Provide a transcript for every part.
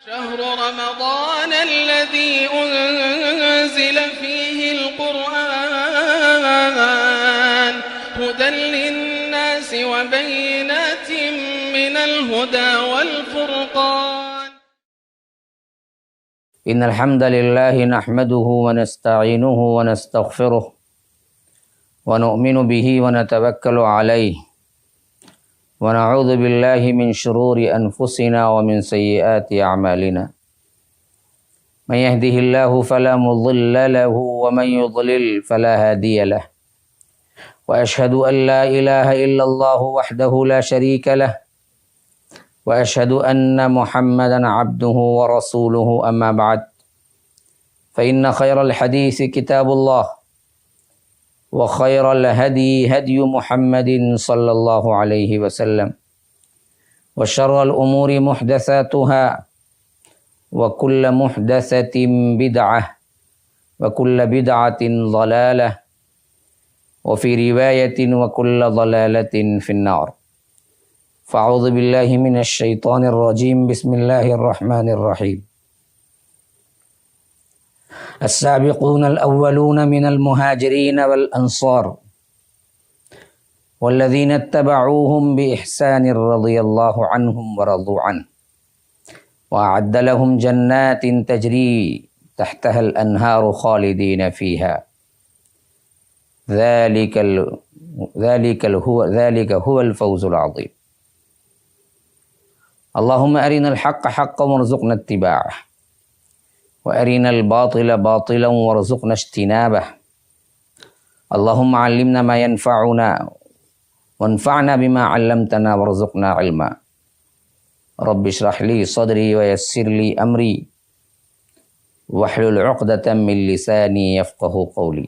شهر رمضان الذي أنزل فيه القرآن هدى للناس وبينات من الهدى والفرقان. إن الحمد لله نحمده ونستعينه ونستغفره ونؤمن به ونتوكل عليه ونعوذ بالله من شرور أنفسنا ومن سيئات أعمالنا. من يهده الله فلا مضل له ومن يضلل فلا هادي له. وأشهد أن لا إله إلا الله وحده لا شريك له وأشهد أن محمدا عبده ورسوله. أما بعد فإن خير الحديث كتاب الله وخير الهدي هدي محمد صلى الله عليه وسلم وشر الأمور محدثاتها وكل محدثة بدعة وكل بدعة ضلالة وفي رواية وكل ضلالة في النار. فأعوذ بالله من الشيطان الرجيم. بسم الله الرحمن الرحيم. السابقون الأولون من المهاجرين والأنصار والذين اتبعوهم بإحسان رضي الله عنهم ورضوا عنه وأعد لهم جنات تجري تحتها الأنهار خالدين فيها ذلك هو الفوز العظيم. اللهم أرنا الحق حقا وارزقنا اتباعه وأرنا الباطل باطلا وارزقنا اجتنابه. اللهم علمنا ما ينفعنا وانفعنا بما علمتنا وارزقنا علما. رب اشرح لي صدري ويسر لي أمري واحلل عقدة من لساني يفقه قولي.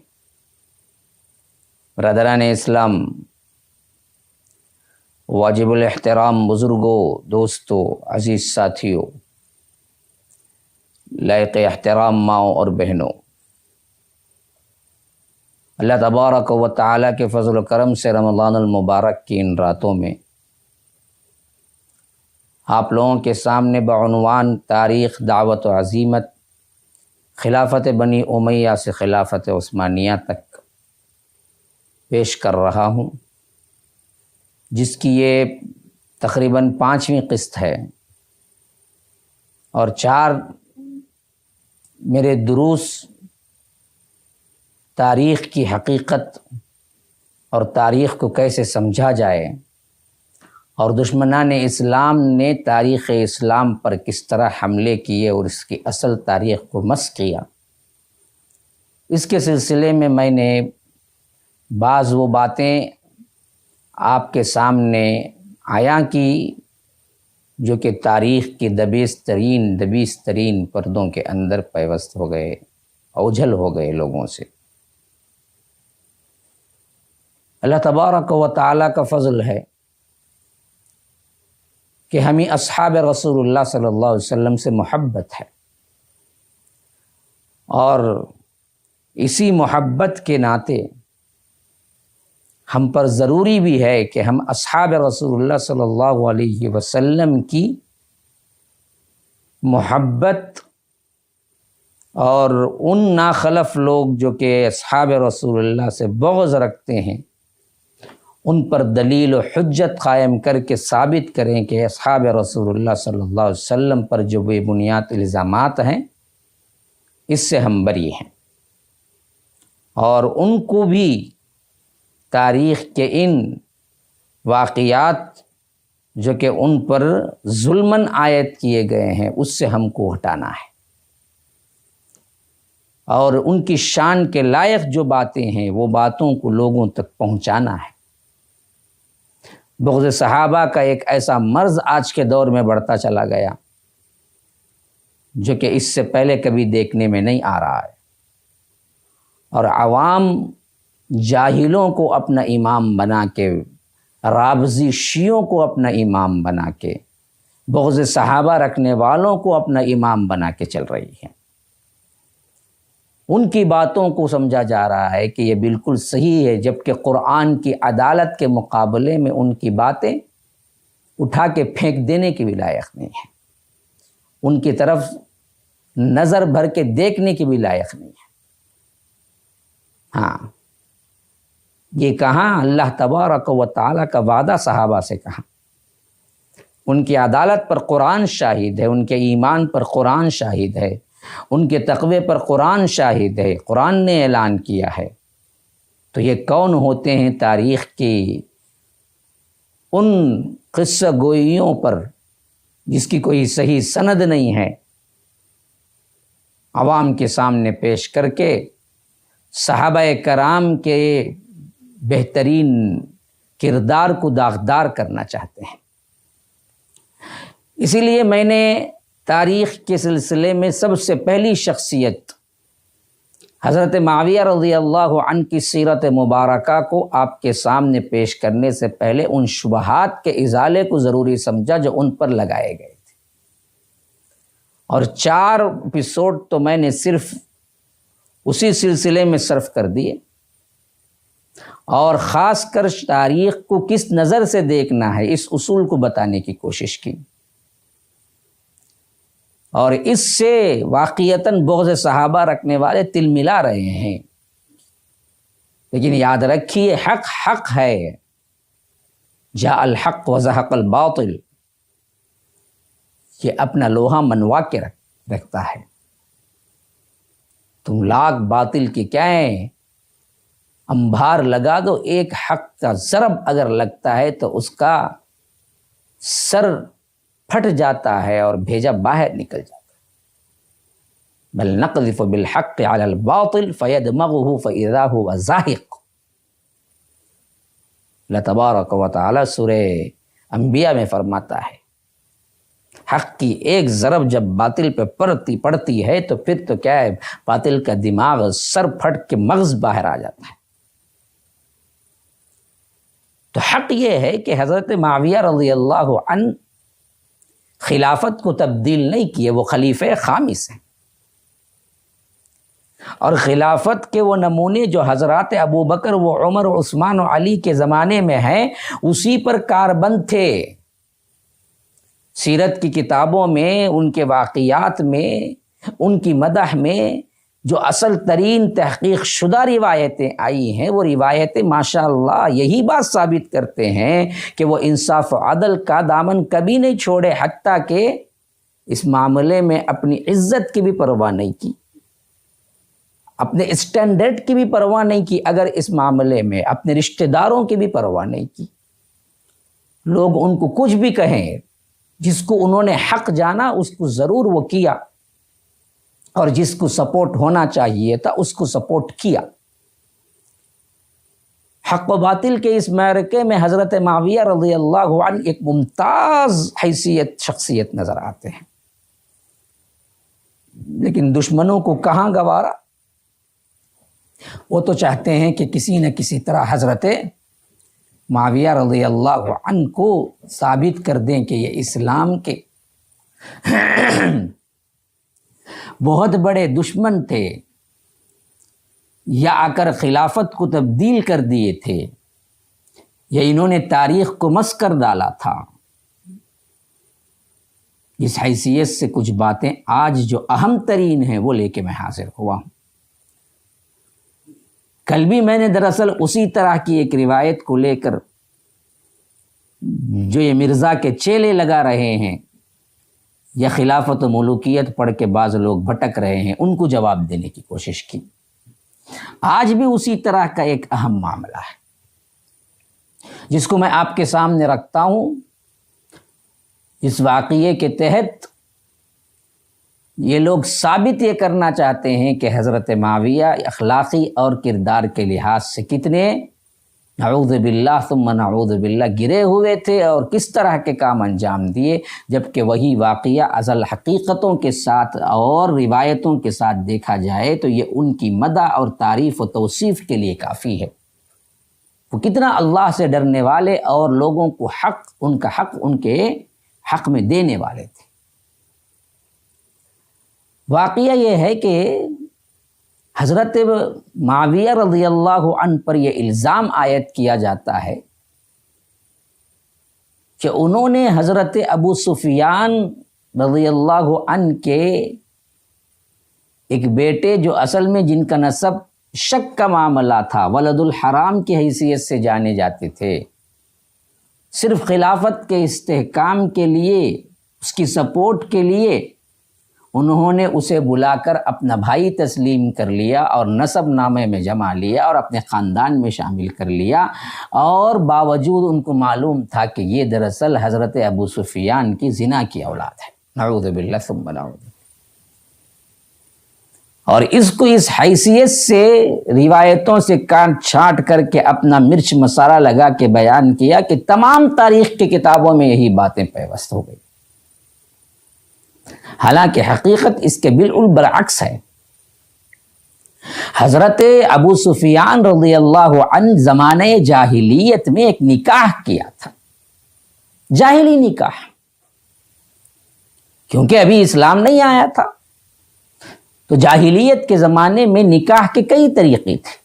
برادران اسلام، واجب الاحترام بزرگوں، دوستوں، عزیز ساتھیوں، لائق احترام ماؤں اور بہنوں، اللہ تبارک و تعالیٰ کے فضل و کرم سے رمضان المبارک کی ان راتوں میں آپ لوگوں کے سامنے بعنوان تاریخ دعوت و عزیمت خلافت بنی امیہ سے خلافت عثمانیہ تک پیش کر رہا ہوں، جس کی یہ تقریباً 5ویں قسط ہے، اور 4 میرے دروس تاریخ کی حقیقت اور تاریخ کو کیسے سمجھا جائے، اور دشمنان اسلام نے تاریخ اسلام پر کس طرح حملے کیے اور اس کی اصل تاریخ کو مسخ کیا، اس کے سلسلے میں میں نے بعض وہ باتیں آپ کے سامنے عیاں کی جو کہ تاریخ کی دبیس ترین پردوں کے اندر پیوست ہو گئے، اوجھل ہو گئے لوگوں سے۔ اللہ تبارک و تعالیٰ کا فضل ہے کہ ہمیں اصحاب رسول اللہ صلی اللہ علیہ وسلم سے محبت ہے، اور اسی محبت کے ناطے ہم پر ضروری بھی ہے کہ ہم اصحاب رسول اللہ صلی اللہ علیہ وسلم کی محبت اور ان ناخلف لوگ جو کہ اصحاب رسول اللہ سے بغض رکھتے ہیں ان پر دلیل و حجت قائم کر کے ثابت کریں کہ اصحاب رسول اللہ صلی اللہ علیہ وسلم پر جو بے بنیاد الزامات ہیں اس سے ہم بری ہیں، اور ان کو بھی تاریخ کے ان واقعات جو کہ ان پر ظلماً عائد کیے گئے ہیں اس سے ہم کو ہٹانا ہے، اور ان کی شان کے لائق جو باتیں ہیں وہ باتوں کو لوگوں تک پہنچانا ہے۔ بغض صحابہ کا ایک ایسا مرض آج کے دور میں بڑھتا چلا گیا جو کہ اس سے پہلے کبھی دیکھنے میں نہیں آ رہا ہے، اور عوام جاہلوں کو اپنا امام بنا کے، رافضی شیعوں کو اپنا امام بنا کے، بغض صحابہ رکھنے والوں کو اپنا امام بنا کے چل رہی ہے۔ ان کی باتوں کو سمجھا جا رہا ہے کہ یہ بالکل صحیح ہے، جبکہ قرآن کی عدالت کے مقابلے میں ان کی باتیں اٹھا کے پھینک دینے کی بھی لائق نہیں ہے۔ ان کی طرف نظر بھر کے دیکھنے کی بھی لائق نہیں ہے۔ ہاں، یہ کہاں اللہ تبارک و تعالیٰ کا وعدہ صحابہ سے کہا، ان کی عدالت پر قرآن شاہد ہے، ان کے ایمان پر قرآن شاہد ہے، ان کے تقوی پر قرآن شاہد ہے، قرآن نے اعلان کیا ہے۔ تو یہ کون ہوتے ہیں تاریخ کی ان قصہ گوئیوں پر جس کی کوئی صحیح سند نہیں ہے، عوام کے سامنے پیش کر کے صحابہ کرام کے بہترین کردار کو داغدار کرنا چاہتے ہیں۔ اسی لیے میں نے تاریخ کے سلسلے میں سب سے پہلی شخصیت حضرت معاویہ رضی اللہ عنہ کی سیرت مبارکہ کو آپ کے سامنے پیش کرنے سے پہلے ان شبہات کے ازالے کو ضروری سمجھا جو ان پر لگائے گئے تھے، اور 4 ایپیسوڈ تو میں نے صرف اسی سلسلے میں صرف کر دیے، اور خاص کر تاریخ کو کس نظر سے دیکھنا ہے اس اصول کو بتانے کی کوشش کی، اور اس سے واقعتاً بغض صحابہ رکھنے والے تل ملا رہے ہیں۔ لیکن یاد رکھیے، حق حق ہے، جاء الحق وزہق الباطل، یہ اپنا لوہا منوا کے رکھتا ہے۔ تم لاکھ باطل کی کیا ہے انبار لگا دو، ایک حق کا ضرب اگر لگتا ہے تو اس کا سر پھٹ جاتا ہے اور بھیجا باہر نکل جاتا ہے۔ بل نقذف بالحق علی الباطل فیدمغه فاذا هو زاہق۔ اللہ تبارک و تعالی سورہ انبیاء میں فرماتا ہے، حق کی ایک ضرب جب باطل پہ پڑتی ہے تو پھر تو کیا ہے، باطل کا دماغ سر پھٹ کے مغز باہر آ جاتا ہے۔ تو حق یہ ہے کہ حضرت معاویہ رضی اللہ عنہ خلافت کو تبدیل نہیں کیے، وہ خلیفہ خامس ہیں، اور خلافت کے وہ نمونے جو حضرات ابو بکر و عمر و عثمان و علی کے زمانے میں ہیں اسی پر کاربند تھے۔ سیرت کی کتابوں میں، ان کے واقعات میں، ان کی مدح میں جو اصل ترین تحقیق شدہ روایتیں آئی ہیں، وہ روایتیں ماشاءاللہ یہی بات ثابت کرتے ہیں کہ وہ انصاف و عدل کا دامن کبھی نہیں چھوڑے، حتیٰ کہ اس معاملے میں اپنی عزت کی بھی پرواہ نہیں کی، اپنے اسٹینڈرڈ کی بھی پرواہ نہیں کی، اگر اس معاملے میں اپنے رشتہ داروں کی بھی پرواہ نہیں کی۔ لوگ ان کو کچھ بھی کہیں، جس کو انہوں نے حق جانا اس کو ضرور وہ کیا، اور جس کو سپورٹ ہونا چاہیے تھا اس کو سپورٹ کیا۔ حق و باطل کے اس معرکے میں حضرت معاویہ رضی اللہ عنہ ایک ممتاز حیثیت شخصیت نظر آتے ہیں، لیکن دشمنوں کو کہاں گوارا، وہ تو چاہتے ہیں کہ کسی نہ کسی طرح حضرت معاویہ رضی اللہ عنہ کو ثابت کر دیں کہ یہ اسلام کے بہت بڑے دشمن تھے، یا آ کر خلافت کو تبدیل کر دیے تھے، یا انہوں نے تاریخ کو مس کر ڈالا تھا۔ اس حیثیت سے کچھ باتیں آج جو اہم ترین ہیں وہ لے کے میں حاضر ہوا ہوں۔ کل بھی میں نے دراصل اسی طرح کی ایک روایت کو لے کر، جو یہ مرزا کے چیلے لگا رہے ہیں یا خلافت و ملوکیت پڑھ کے بعض لوگ بھٹک رہے ہیں، ان کو جواب دینے کی کوشش کی۔ آج بھی اسی طرح کا ایک اہم معاملہ ہے جس کو میں آپ کے سامنے رکھتا ہوں۔ اس واقعے کے تحت یہ لوگ ثابت یہ کرنا چاہتے ہیں کہ حضرت معاویہ اخلاقی اور کردار کے لحاظ سے کتنے نعوذ باللہ ثم نعوذ باللہ گرے ہوئے تھے، اور کس طرح کے کام انجام دیے، جبکہ وہی واقعہ ازل حقیقتوں کے ساتھ اور روایتوں کے ساتھ دیکھا جائے تو یہ ان کی مدح اور تعریف و توصیف کے لیے کافی ہے۔ وہ کتنا اللہ سے ڈرنے والے اور لوگوں کو ان کا حق ان کے حق میں دینے والے تھے۔ واقعہ یہ ہے کہ حضرت معاویہ رضی اللہ عنہ پر یہ الزام عائد کیا جاتا ہے کہ انہوں نے حضرت ابو سفیان رضی اللہ عنہ کے ایک بیٹے جو اصل میں جن کا نسب شک کا معاملہ تھا، ولد الحرام کی حیثیت سے جانے جاتے تھے، صرف خلافت کے استحکام کے لیے، اس کی سپورٹ کے لیے انہوں نے اسے بلا کر اپنا بھائی تسلیم کر لیا اور نسب نامے میں جمع لیا اور اپنے خاندان میں شامل کر لیا، اور باوجود ان کو معلوم تھا کہ یہ دراصل حضرت ابو سفیان کی زنا کی اولاد ہے، نعوذ باللہ ثم نعوذ۔ اور اس کو اس حیثیت سے روایتوں سے کاٹ چھانٹ کر کے اپنا مرچ مسالہ لگا کے بیان کیا کہ تمام تاریخ کی کتابوں میں یہی باتیں پیوست ہو گئی، حالانکہ حقیقت اس کے بالکل برعکس ہے۔ حضرت ابو سفیان رضی اللہ عنہ زمانے جاہلیت میں ایک نکاح کیا تھا، جاہلی نکاح، کیونکہ ابھی اسلام نہیں آیا تھا، تو جاہلیت کے زمانے میں نکاح کے کئی طریقے تھے۔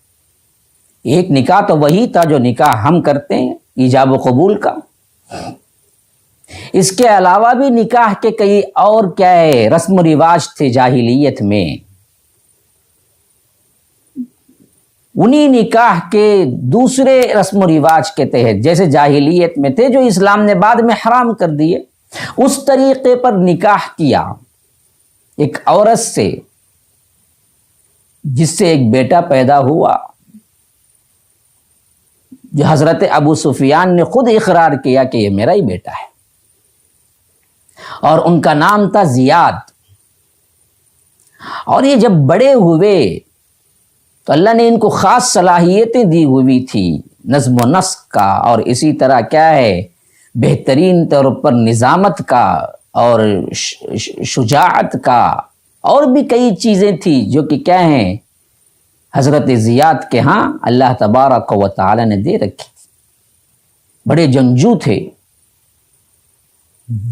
ایک نکاح تو وہی تھا جو نکاح ہم کرتے ہیں، ایجاب و قبول کا۔ اس کے علاوہ بھی نکاح کے کئی اور کیا ہے رسم و رواج تھے جاہلیت میں۔ انہی نکاح کے دوسرے رسم و رواج کے تحت، جیسے جاہلیت میں تھے جو اسلام نے بعد میں حرام کر دیے، اس طریقے پر نکاح کیا ایک عورت سے، جس سے ایک بیٹا پیدا ہوا، جو حضرت ابو سفیان نے خود اقرار کیا کہ یہ میرا ہی بیٹا ہے، اور ان کا نام تھا زیاد۔ اور یہ جب بڑے ہوئے تو اللہ نے ان کو خاص صلاحیتیں دی ہوئی تھی، نظم و نسق کا، اور اسی طرح کیا ہے بہترین طور پر نظامت کا اور شجاعت کا، اور بھی کئی چیزیں تھی جو کہ کیا ہیں حضرت زیاد کے ہاں اللہ تبارک و تعالی نے دے رکھی۔ بڑے جنگجو تھے،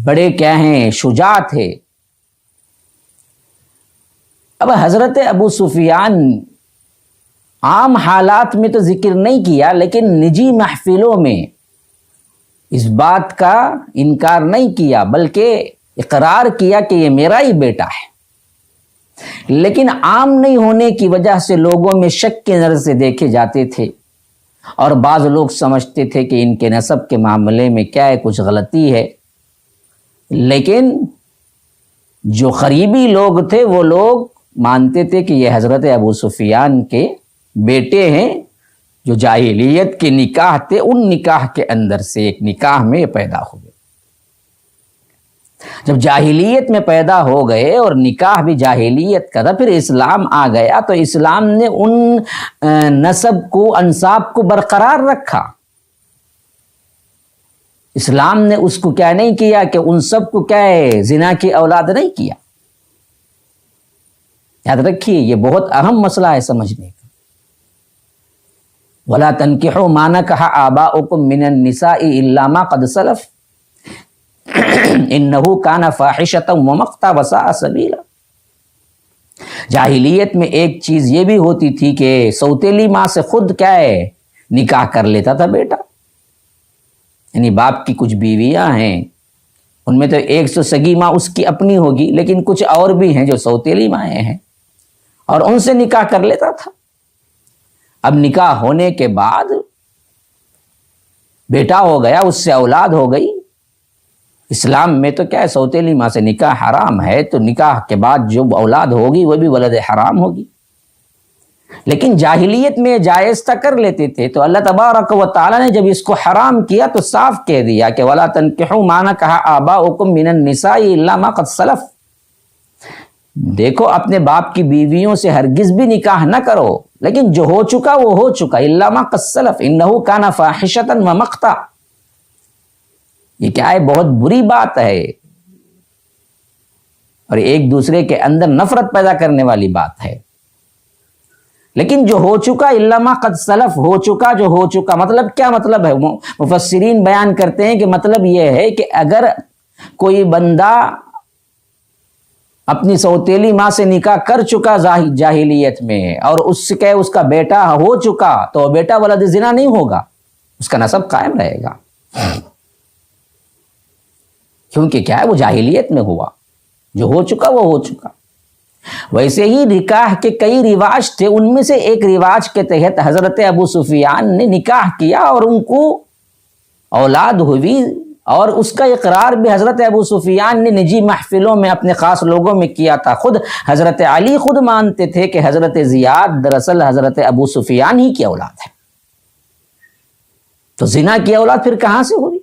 بڑے کیا ہیں شجاع تھے۔ اب حضرت ابو سفیان عام حالات میں تو ذکر نہیں کیا، لیکن نجی محفلوں میں اس بات کا انکار نہیں کیا، بلکہ اقرار کیا کہ یہ میرا ہی بیٹا ہے۔ لیکن عام نہیں ہونے کی وجہ سے لوگوں میں شک کی نظر سے دیکھے جاتے تھے، اور بعض لوگ سمجھتے تھے کہ ان کے نسب کے معاملے میں کیا ہے کچھ غلطی ہے، لیکن جو قریبی لوگ تھے وہ لوگ مانتے تھے کہ یہ حضرت ابو سفیان کے بیٹے ہیں، جو جاہلیت کے نکاح تھے ان نکاح کے اندر سے ایک نکاح میں پیدا ہوئے۔ جب جاہلیت میں پیدا ہو گئے اور نکاح بھی جاہلیت کا تھا، پھر اسلام آ گیا تو اسلام نے ان نسب کو انساب کو برقرار رکھا۔ اسلام نے اس کو کیا نہیں کیا کہ ان سب کو کیا ہے زنا کی اولاد نہیں کیا۔ یاد رکھیے یہ بہت اہم مسئلہ ہے سمجھنے کا۔ وَلَا تَنْكِحُوا مَا نَكَحَ آبَاؤُكُم مِّنَ النِّسَاءِ إِلَّا مَا قَدْ سَلَفَ إِنَّهُ كَانَ فَاحِشَةً وَمَقْتًا وَسَاءَ سَبِيلًا۔ جاہلیت میں ایک چیز یہ بھی ہوتی تھی کہ سوتیلی ماں سے خود کیا ہے نکاح کر لیتا تھا بیٹا، یعنی باپ کی کچھ بیویاں ہیں، ان میں تو ایک تو سگی ماں اس کی اپنی ہوگی، لیکن کچھ اور بھی ہیں جو سوتیلی مائیں ہیں، اور ان سے نکاح کر لیتا تھا۔ اب نکاح ہونے کے بعد بیٹا ہو گیا، اس سے اولاد ہو گئی۔ اسلام میں تو کیا ہے سوتیلی ماں سے نکاح حرام ہے، تو نکاح کے بعد جو اولاد ہوگی وہ بھی ولد حرام ہوگی، لیکن جاہلیت میں جائز تھا کر لیتے تھے۔ تو اللہ تبارک و تعالی نے جب اس کو حرام کیا تو صاف کہہ دیا کہ وَلَا تَنْكِحُوا مَا نَكَحَ آبَاؤُكُم مِّنَ النِّسَاءِ إِلَّا مَا قَدْ سَلَفَ۔ دیکھو اپنے باپ کی بیویوں سے ہرگز بھی نکاح نہ کرو، لیکن جو ہو چکا وہ ہو چکا، إِلَّا مَا قَدْ سَلَفَ إِنَّهُ كَانَ فَاحِشَةً وَمَقْتًا۔ یہ کیا ہے بہت بری بات ہے، اور ایک دوسرے کے اندر نفرت پیدا کرنے والی بات ہے۔ لیکن جو ہو چکا الا ما قد سلف، ہو چکا جو ہو چکا، مطلب کیا مطلب ہے؟ مفسرین بیان کرتے ہیں کہ مطلب یہ ہے کہ اگر کوئی بندہ اپنی سوتیلی ماں سے نکاح کر چکا جاہلیت میں اور اس سے اس کا بیٹا ہو چکا، تو بیٹا ولد زنا نہیں ہوگا، اس کا نسب قائم رہے گا، کیونکہ کیا ہے وہ جاہلیت میں ہوا۔ جو ہو چکا وہ ہو چکا۔ ویسے ہی نکاح کے کئی رواج تھے، ان میں سے ایک رواج کے تحت حضرت ابو سفیان نے نکاح کیا اور ان کو اولاد ہوئی، اور اس کا اقرار بھی حضرت ابو سفیان نے نجی محفلوں میں اپنے خاص لوگوں میں کیا تھا۔ خود حضرت علی خود مانتے تھے کہ حضرت زیاد دراصل حضرت ابو سفیان ہی کی اولاد ہے۔ تو زنا کی اولاد پھر کہاں سے ہوئی؟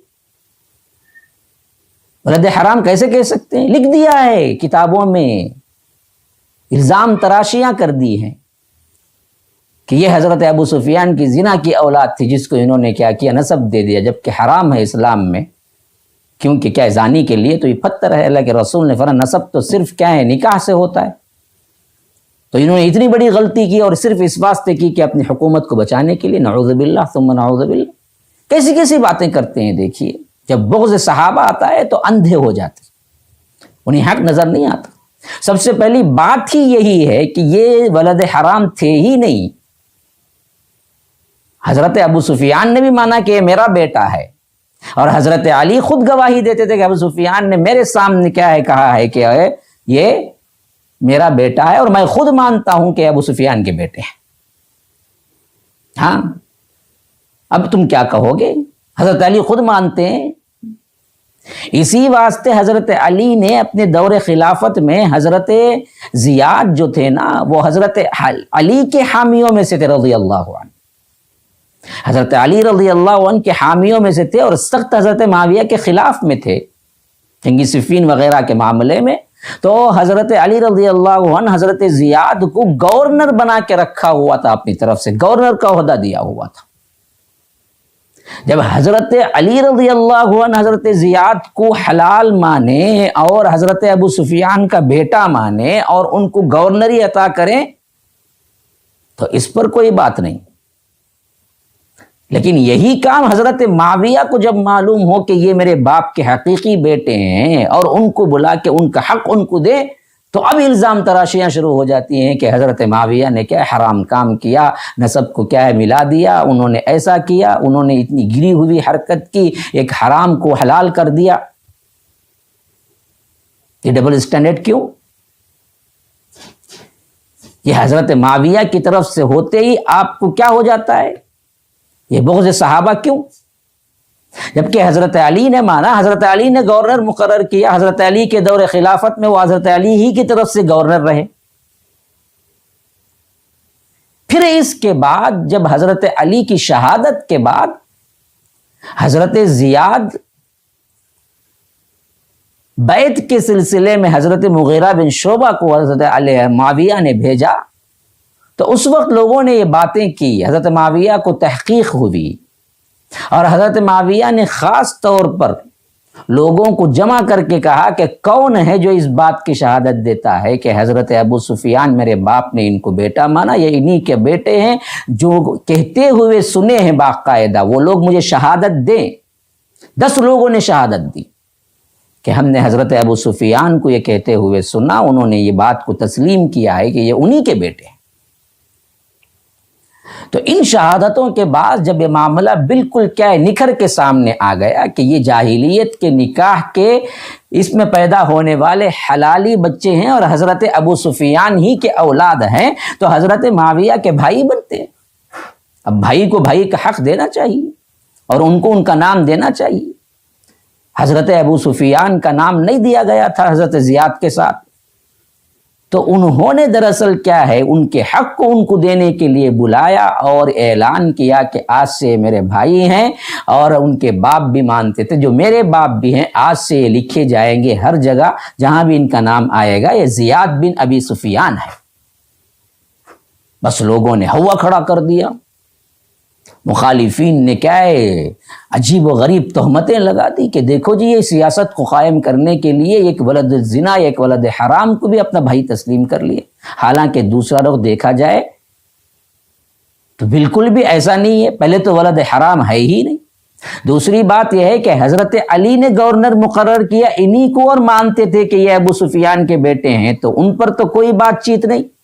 ولد حرام کیسے کہہ سکتے ہیں؟ لکھ دیا ہے کتابوں میں، الزام تراشیاں کر دی ہیں کہ یہ حضرت ابو سفیان کی زنا کی اولاد تھی جس کو انہوں نے کیا کیا، نسب دے دیا، جبکہ حرام ہے اسلام میں، کیونکہ کیا زانی کے لیے تو یہ پتھر ہے۔ اللہ کے رسول نے فرمایا نسب تو صرف کیا ہے، نکاح سے ہوتا ہے۔ تو انہوں نے اتنی بڑی غلطی کی اور صرف اس واسطے کی کہ اپنی حکومت کو بچانے کے لیے، نعوذ باللہ ثم نعوذ باللہ، کیسی کیسی باتیں کرتے ہیں۔ دیکھیے جب بغض صحابہ آتا ہے تو اندھے ہو جاتے، انہیں حق نظر نہیں آتا۔ سب سے پہلی بات ہی یہی ہے کہ یہ ولد حرام تھے ہی نہیں۔ حضرت ابو سفیان نے بھی مانا کہ یہ میرا بیٹا ہے، اور حضرت علی خود گواہی دیتے تھے کہ ابو سفیان نے میرے سامنے کیا ہے کہا ہے کہ یہ میرا بیٹا ہے، اور میں خود مانتا ہوں کہ ابو سفیان کے بیٹے ہیں۔ ہاں اب تم کیا کہو گے؟ حضرت علی خود مانتے ہیں۔ اسی واسطے حضرت علی نے اپنے دور خلافت میں حضرت زیاد جو تھے نا، وہ حضرت علی کے حامیوں میں سے تھے رضی اللہ عنہ۔ حضرت علی رضی اللہ عنہ کے حامیوں میں سے تھے اور سخت حضرت معاویہ کے خلاف میں تھے جنگ صفین وغیرہ کے معاملے میں۔ تو حضرت علی رضی اللہ عنہ حضرت زیاد کو گورنر بنا کے رکھا ہوا تھا، اپنی طرف سے گورنر کا عہدہ دیا ہوا تھا۔ جب حضرت علی رضی اللہ عنہ حضرت زیاد کو حلال مانے اور حضرت ابو سفیان کا بیٹا مانے اور ان کو گورنری عطا کریں تو اس پر کوئی بات نہیں، لیکن یہی کام حضرت معاویہ کو جب معلوم ہو کہ یہ میرے باپ کے حقیقی بیٹے ہیں اور ان کو بلا کے ان کا حق ان کو دے، تو اب الزام تراشیاں شروع ہو جاتی ہیں کہ حضرت معاویہ نے کیا حرام کام کیا، نسب کو کیا ہے ملا دیا، انہوں نے ایسا کیا، انہوں نے اتنی گری ہوئی حرکت کی، ایک حرام کو حلال کر دیا۔ یہ ڈبل سٹینڈرڈ کیوں؟ یہ حضرت معاویہ کی طرف سے ہوتے ہی آپ کو کیا ہو جاتا ہے؟ یہ بغض صحابہ کیوں؟ جبکہ حضرت علی نے مانا، حضرت علی نے گورنر مقرر کیا، حضرت علی کے دور خلافت میں وہ حضرت علی ہی کی طرف سے گورنر رہے۔ پھر اس کے بعد جب حضرت علی کی شہادت کے بعد حضرت زیاد بیعت کے سلسلے میں حضرت مغیرہ بن شعبہ کو حضرت معاویہ نے بھیجا، تو اس وقت لوگوں نے یہ باتیں کی، حضرت معاویہ کو تحقیق ہوئی، اور حضرت معاویہ نے خاص طور پر لوگوں کو جمع کر کے کہا کہ کون ہے جو اس بات کی شہادت دیتا ہے کہ حضرت ابو سفیان میرے باپ نے ان کو بیٹا مانا، یہ انہی کے بیٹے ہیں جو کہتے ہوئے سنے ہیں باقاعدہ، وہ لوگ مجھے شہادت دیں۔ 10 لوگوں نے شہادت دی کہ ہم نے حضرت ابو سفیان کو یہ کہتے ہوئے سنا، انہوں نے یہ بات کو تسلیم کیا ہے کہ یہ انہی کے بیٹے ہیں۔ تو ان شہادتوں کے بعد جب یہ معاملہ بالکل کیا ہے نکھر کے سامنے آ گیا کہ یہ جاہلیت کے نکاح کے اس میں پیدا ہونے والے حلالی بچے ہیں اور حضرت ابو سفیان ہی کے اولاد ہیں، تو حضرت معاویہ کے بھائی بنتے ہیں۔ اب بھائی کو بھائی کا حق دینا چاہیے اور ان کو ان کا نام دینا چاہیے۔ حضرت ابو سفیان کا نام نہیں دیا گیا تھا حضرت زیاد کے ساتھ، تو انہوں نے دراصل کیا ہے ان کے حق کو ان کو دینے کے لیے بلایا اور اعلان کیا کہ آج سے میرے بھائی ہیں، اور ان کے باپ بھی مانتے تھے جو میرے باپ بھی ہیں، آج سے یہ لکھے جائیں گے ہر جگہ جہاں بھی ان کا نام آئے گا، یہ زیاد بن ابی سفیان ہے۔ بس لوگوں نے ہوا کھڑا کر دیا، مخالفین نے کیا ہے عجیب و غریب تہمتیں لگا دی کہ دیکھو جی یہ سیاست کو قائم کرنے کے لیے ایک ولد زنا، ایک ولد حرام کو بھی اپنا بھائی تسلیم کر لیے، حالانکہ دوسرا رخ دیکھا جائے تو بالکل بھی ایسا نہیں ہے۔ پہلے تو ولد حرام ہے ہی نہیں، دوسری بات یہ ہے کہ حضرت علی نے گورنر مقرر کیا انہی کو اور مانتے تھے کہ یہ ابو سفیان کے بیٹے ہیں، تو ان پر تو کوئی بات چیت نہیں۔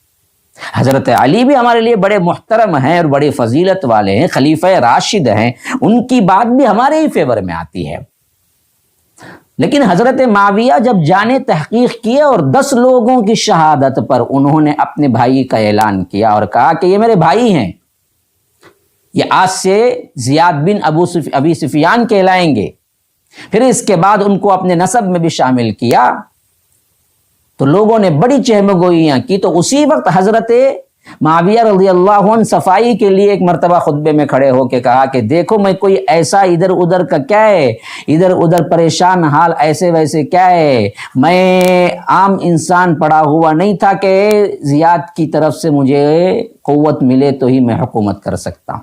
حضرت علی بھی ہمارے لیے بڑے محترم ہیں اور بڑے فضیلت والے ہیں، خلیفہ راشد ہیں، ان کی بات بھی ہمارے ہی فیور میں آتی ہے۔ لیکن حضرت معاویہ جب جانے تحقیق کیے اور 10 لوگوں کی شہادت پر انہوں نے اپنے بھائی کا اعلان کیا اور کہا کہ یہ میرے بھائی ہیں، یہ آج سے زیاد بن ابی سفیان کہلائیں گے، پھر اس کے بعد ان کو اپنے نسب میں بھی شامل کیا، تو لوگوں نے بڑی چہمگوئیاں کی۔ تو اسی وقت حضرت معاویہ رضی اللہ عنہ صفائی کے لیے ایک مرتبہ خطبے میں کھڑے ہو کے کہا کہ دیکھو میں کوئی ایسا ادھر ادھر کا کیا ہے، ادھر ادھر پریشان حال ایسے ویسے کیا ہے، میں عام انسان پڑا ہوا نہیں تھا کہ زیاد کی طرف سے مجھے قوت ملے تو ہی میں حکومت کر سکتا ہوں،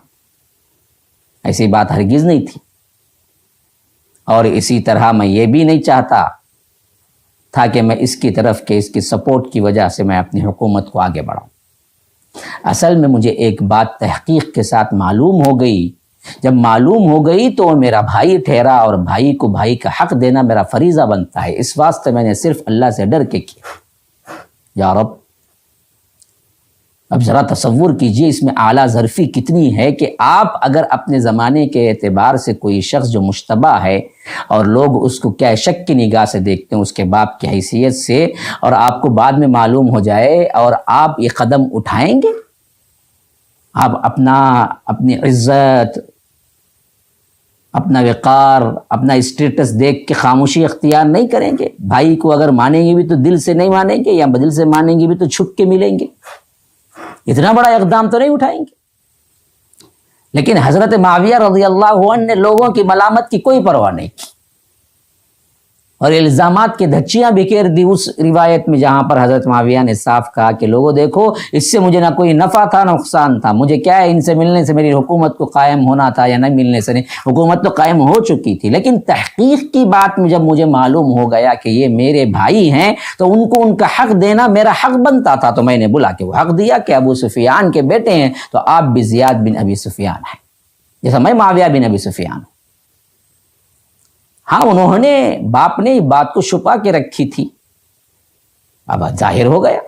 ایسی بات ہرگز نہیں تھی۔ اور اسی طرح میں یہ بھی نہیں چاہتا تھا کہ میں اس کی طرف کے اس کی سپورٹ کی وجہ سے میں اپنی حکومت کو آگے بڑھاؤں۔ اصل میں مجھے ایک بات تحقیق کے ساتھ معلوم ہو گئی، جب معلوم ہو گئی تو وہ میرا بھائی ٹھہرا، اور بھائی کو بھائی کا حق دینا میرا فریضہ بنتا ہے، اس واسطے میں نے صرف اللہ سے ڈر کے کیا۔ یا رب، اب ذرا تصور کیجئے اس میں اعلیٰ ظرفی کتنی ہے کہ آپ اگر اپنے زمانے کے اعتبار سے کوئی شخص جو مشتبہ ہے اور لوگ اس کو کیا شک کی نگاہ سے دیکھتے ہیں اس کے باپ کی حیثیت سے، اور آپ کو بعد میں معلوم ہو جائے اور آپ یہ قدم اٹھائیں گے، آپ اپنی عزت، اپنا وقار، اپنا اسٹیٹس دیکھ کے خاموشی اختیار نہیں کریں گے؟ بھائی کو اگر مانیں گے بھی تو دل سے نہیں مانیں گے، یا دل سے مانیں گے بھی تو چھپ کے ملیں گے، اتنا بڑا اقدام تو نہیں اٹھائیں گے۔ لیکن حضرت معاویہ رضی اللہ عنہ نے لوگوں کی ملامت کی کوئی پرواہ نہیں کی، اور الزامات کی دھچیاں بکھیر دی اس روایت میں جہاں پر حضرت معاویہ نے صاف کہا کہ لوگوں دیکھو، اس سے مجھے نہ کوئی نفع تھا نہ نقصان تھا، مجھے کیا ہے ان سے ملنے سے میری حکومت کو قائم ہونا تھا یا نہیں ملنے سے نہیں، حکومت تو قائم ہو چکی تھی، لیکن تحقیق کی بات میں جب مجھے معلوم ہو گیا کہ یہ میرے بھائی ہیں تو ان کو ان کا حق دینا میرا حق بنتا تھا، تو میں نے بلا کے وہ حق دیا کہ ابو سفیان کے بیٹے ہیں تو آپ بھی زیاد بن ابی سفیان ہیں، جیسا میں معاویہ بن ابی سفیان ہوں۔ ہاں، انہوں نے باپ نے بات کو چھپا کے رکھی تھی، اب ظاہر ہو گیا۔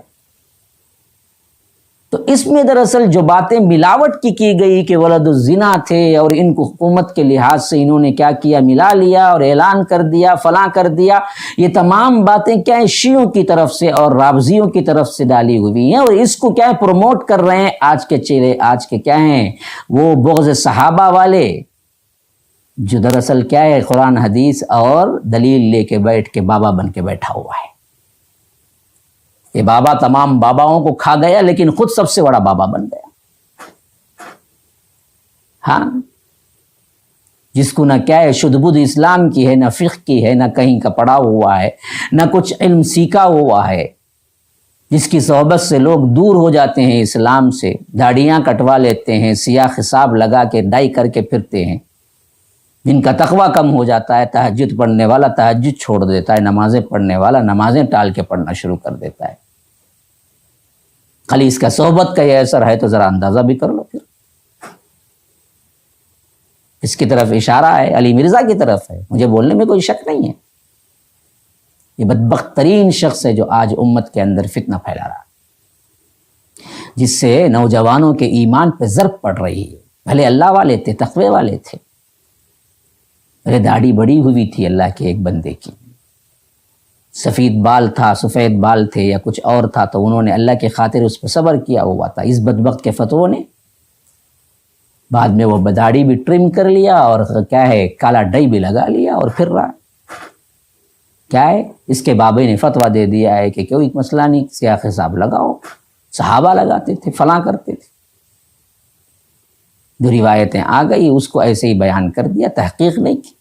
تو اس میں دراصل جو باتیں ملاوٹ کی گئی کہ ولد الزنا تھے اور ان کو حکومت کے لحاظ سے انہوں نے کیا کیا، ملا لیا اور اعلان کر دیا، فلاں کر دیا، یہ تمام باتیں کیا ہیں شیعوں کی طرف سے اور رافضیوں کی طرف سے ڈالی ہوئی ہیں، اور اس کو کیا ہے پروموٹ کر رہے ہیں آج کے چہرے، آج کے کیا ہیں وہ بغض صحابہ والے، جو دراصل کیا ہے قرآن حدیث اور دلیل لے کے بیٹھ کے بابا بن کے بیٹھا ہوا ہے۔ یہ بابا تمام باباؤں کو کھا گیا لیکن خود سب سے بڑا بابا بن گیا۔ ہاں، جس کو نہ کیا ہے شدھ بدھ اسلام کی ہے، نہ فقہ کی ہے، نہ کہیں کا پڑھا ہوا ہے، نہ کچھ علم سیکھا ہوا ہے، جس کی صحبت سے لوگ دور ہو جاتے ہیں اسلام سے، داڑیاں کٹوا لیتے ہیں، سیاہ خصاب لگا کے ڈائی کر کے پھرتے ہیں، جن کا تقوی کم ہو جاتا ہے، تہجد پڑھنے والا تہجد چھوڑ دیتا ہے، نمازیں پڑھنے والا نمازیں ٹال کے پڑھنا شروع کر دیتا ہے۔ خالی اس کا صحبت کا یہ اثر ہے تو ذرا اندازہ بھی کر لو، پھر اس کی طرف اشارہ ہے، علی مرزا کی طرف ہے، مجھے بولنے میں کوئی شک نہیں ہے۔ یہ بدبخت ترین شخص ہے جو آج امت کے اندر فتنہ پھیلا رہا ہے، جس سے نوجوانوں کے ایمان پہ ضرب پڑ رہی ہے۔ بھلے اللہ والے تھے، تقوی والے تھے، میرے داڑھی بڑی ہوئی تھی اللہ کے ایک بندے کی، سفید بال تھا، سفید بال تھے یا کچھ اور تھا، تو انہوں نے اللہ کے خاطر اس پہ صبر کیا ہوا تھا۔ اس بدبخت کے فتووں نے بعد میں وہ داڑھی بھی ٹرم کر لیا اور کیا ہے کالا ڈائی بھی لگا لیا اور پھر رہا کیا ہے، اس کے بابے نے فتویٰ دے دیا ہے کہ کوئی مسئلہ نہیں، سیاہ حساب لگاؤ، صحابہ لگاتے تھے، فلاں کرتے تھے، جو روایتیں آ گئی اس کو ایسے ہی بیان کر دیا، تحقیق نہیں کی۔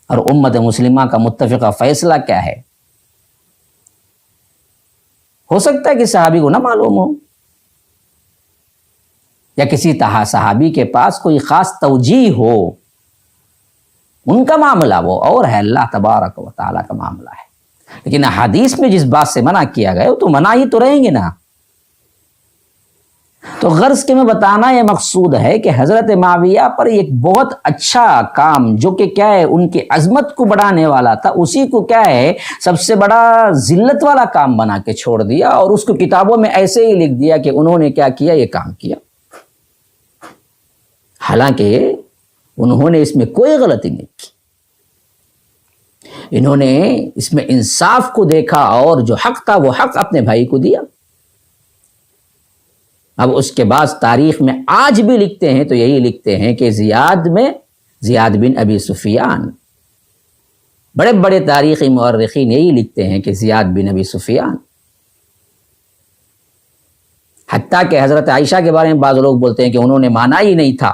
اور امت مسلمہ کا متفقہ فیصلہ کیا ہے؟ ہو سکتا ہے کہ صحابی کو نہ معلوم ہو، یا کسی صحابی کے پاس کوئی خاص توجیہ ہو، ان کا معاملہ وہ اور ہے، اللہ تبارک و تعالیٰ کا معاملہ ہے۔ لیکن حدیث میں جس بات سے منع کیا گیا وہ تو منع ہی تو رہیں گے نا۔ تو غرض کے میں بتانا یہ مقصود ہے کہ حضرت معاویہ پر ایک بہت اچھا کام جو کہ کیا ہے ان کی عظمت کو بڑھانے والا تھا، اسی کو کیا ہے سب سے بڑا ذلت والا کام بنا کے چھوڑ دیا، اور اس کو کتابوں میں ایسے ہی لکھ دیا کہ انہوں نے کیا کیا، یہ کام کیا، حالانکہ انہوں نے اس میں کوئی غلطی نہیں کی۔ انہوں نے اس میں انصاف کو دیکھا اور جو حق تھا وہ حق اپنے بھائی کو دیا۔ اب اس کے بعد تاریخ میں آج بھی لکھتے ہیں تو یہی لکھتے ہیں کہ زیاد بن ابی سفیان، بڑے بڑے تاریخی مورخین یہی لکھتے ہیں کہ زیاد بن ابی سفیان، حتیٰ کہ حضرت عائشہ کے بارے میں بعض لوگ بولتے ہیں کہ انہوں نے مانا ہی نہیں تھا،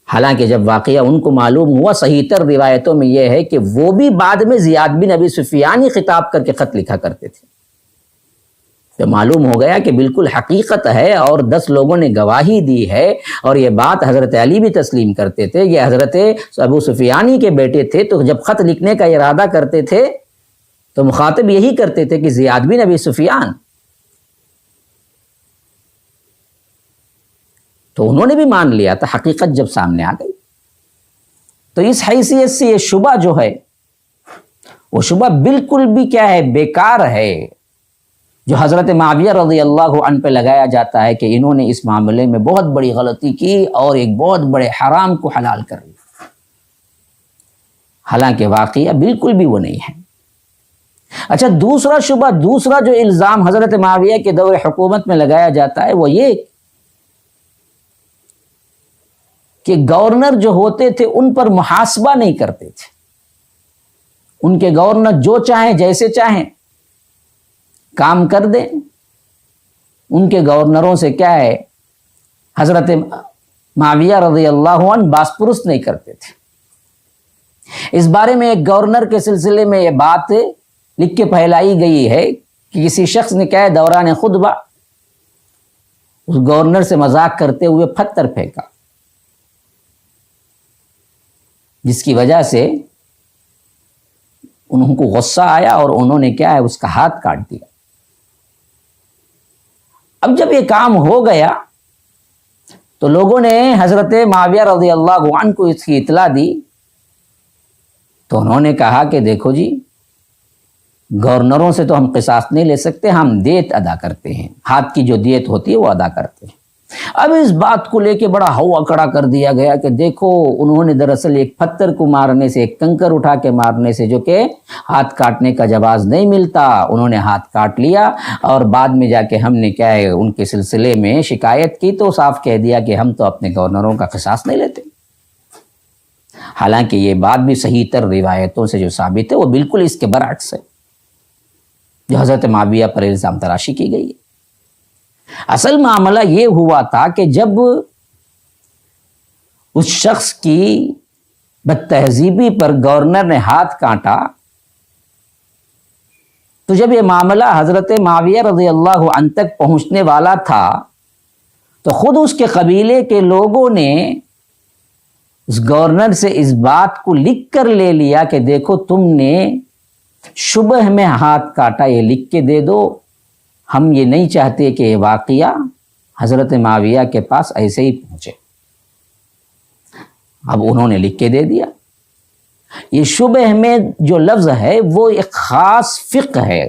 حالانکہ جب واقعہ ان کو معلوم ہوا، صحیح تر روایتوں میں یہ ہے کہ وہ بھی بعد میں زیاد بن ابی سفیان ہی خطاب کر کے خط لکھا کرتے تھے۔ تو معلوم ہو گیا کہ بالکل حقیقت ہے اور 10 لوگوں نے گواہی دی ہے، اور یہ بات حضرت علی بھی تسلیم کرتے تھے، یہ حضرت ابو سفیانی کے بیٹے تھے، تو جب خط لکھنے کا ارادہ کرتے تھے تو مخاطب یہی کرتے تھے کہ زیاد بن ابی سفیان، تو انہوں نے بھی مان لیا تھا حقیقت جب سامنے آ گئی۔ تو اس حیثیت سے یہ شبہ جو ہے وہ شبہ بالکل بھی کیا ہے، بیکار ہے، جو حضرت معاویہ رضی اللہ عنہ پہ لگایا جاتا ہے کہ انہوں نے اس معاملے میں بہت بڑی غلطی کی اور ایک بہت بڑے حرام کو حلال کر لیا، حالانکہ واقعہ بالکل بھی وہ نہیں ہے۔ اچھا، دوسرا شبہ، دوسرا جو الزام حضرت معاویہ کے دور حکومت میں لگایا جاتا ہے وہ یہ کہ گورنر جو ہوتے تھے ان پر محاسبہ نہیں کرتے تھے، ان کے گورنر جو چاہیں جیسے چاہیں کام کر دیں، ان کے گورنروں سے کیا ہے، حضرت معاویہ رضی اللہ عنہ باس پرست نہیں کرتے تھے۔ اس بارے میں ایک گورنر کے سلسلے میں یہ بات لکھ کے پھیلائی گئی ہے کہ کسی شخص نے کیا ہے دوران خطبہ اس گورنر سے مذاق کرتے ہوئے پتھر پھینکا، جس کی وجہ سے انہوں کو غصہ آیا اور انہوں نے کیا ہے اس کا ہاتھ کاٹ دیا۔ اب جب یہ کام ہو گیا تو لوگوں نے حضرت معاویہ رضی اللہ عنہ کو اس کی اطلاع دی، تو انہوں نے کہا کہ دیکھو جی، گورنروں سے تو ہم قصاص نہیں لے سکتے، ہم دیت ادا کرتے ہیں، ہاتھ کی جو دیت ہوتی ہے وہ ادا کرتے ہیں۔ اب اس بات کو لے کے بڑا ہوا کڑا کر دیا گیا کہ دیکھو، انہوں نے دراصل ایک پتھر کو مارنے سے، ایک کنکر اٹھا کے مارنے سے جو کہ ہاتھ کاٹنے کا جواز نہیں ملتا، انہوں نے ہاتھ کاٹ لیا، اور بعد میں جا کے ہم نے کیا ہے ان کے سلسلے میں شکایت کی تو صاف کہہ دیا کہ ہم تو اپنے گورنروں کا قصاص نہیں لیتے۔ حالانکہ یہ بات بھی صحیح تر روایتوں سے جو ثابت ہے وہ بالکل اس کے برعکس ہے جو حضرت معاویہ پر الزام تراشی کی گئی ہے۔ اصل معاملہ یہ ہوا تھا کہ جب اس شخص کی بد تہذیبی پر گورنر نے ہاتھ کاٹا، تو جب یہ معاملہ حضرت معاویہ رضی اللہ عنہ تک پہنچنے والا تھا تو خود اس کے قبیلے کے لوگوں نے اس گورنر سے اس بات کو لکھ کر لے لیا کہ دیکھو، تم نے شبہ میں ہاتھ کاٹا، یہ لکھ کے دے دو، ہم یہ نہیں چاہتے کہ یہ واقعہ حضرت معاویہ کے پاس ایسے ہی پہنچے۔ اب انہوں نے لکھ کے دے دیا۔ یہ شبہ میں جو لفظ ہے وہ ایک خاص فقہ ہے،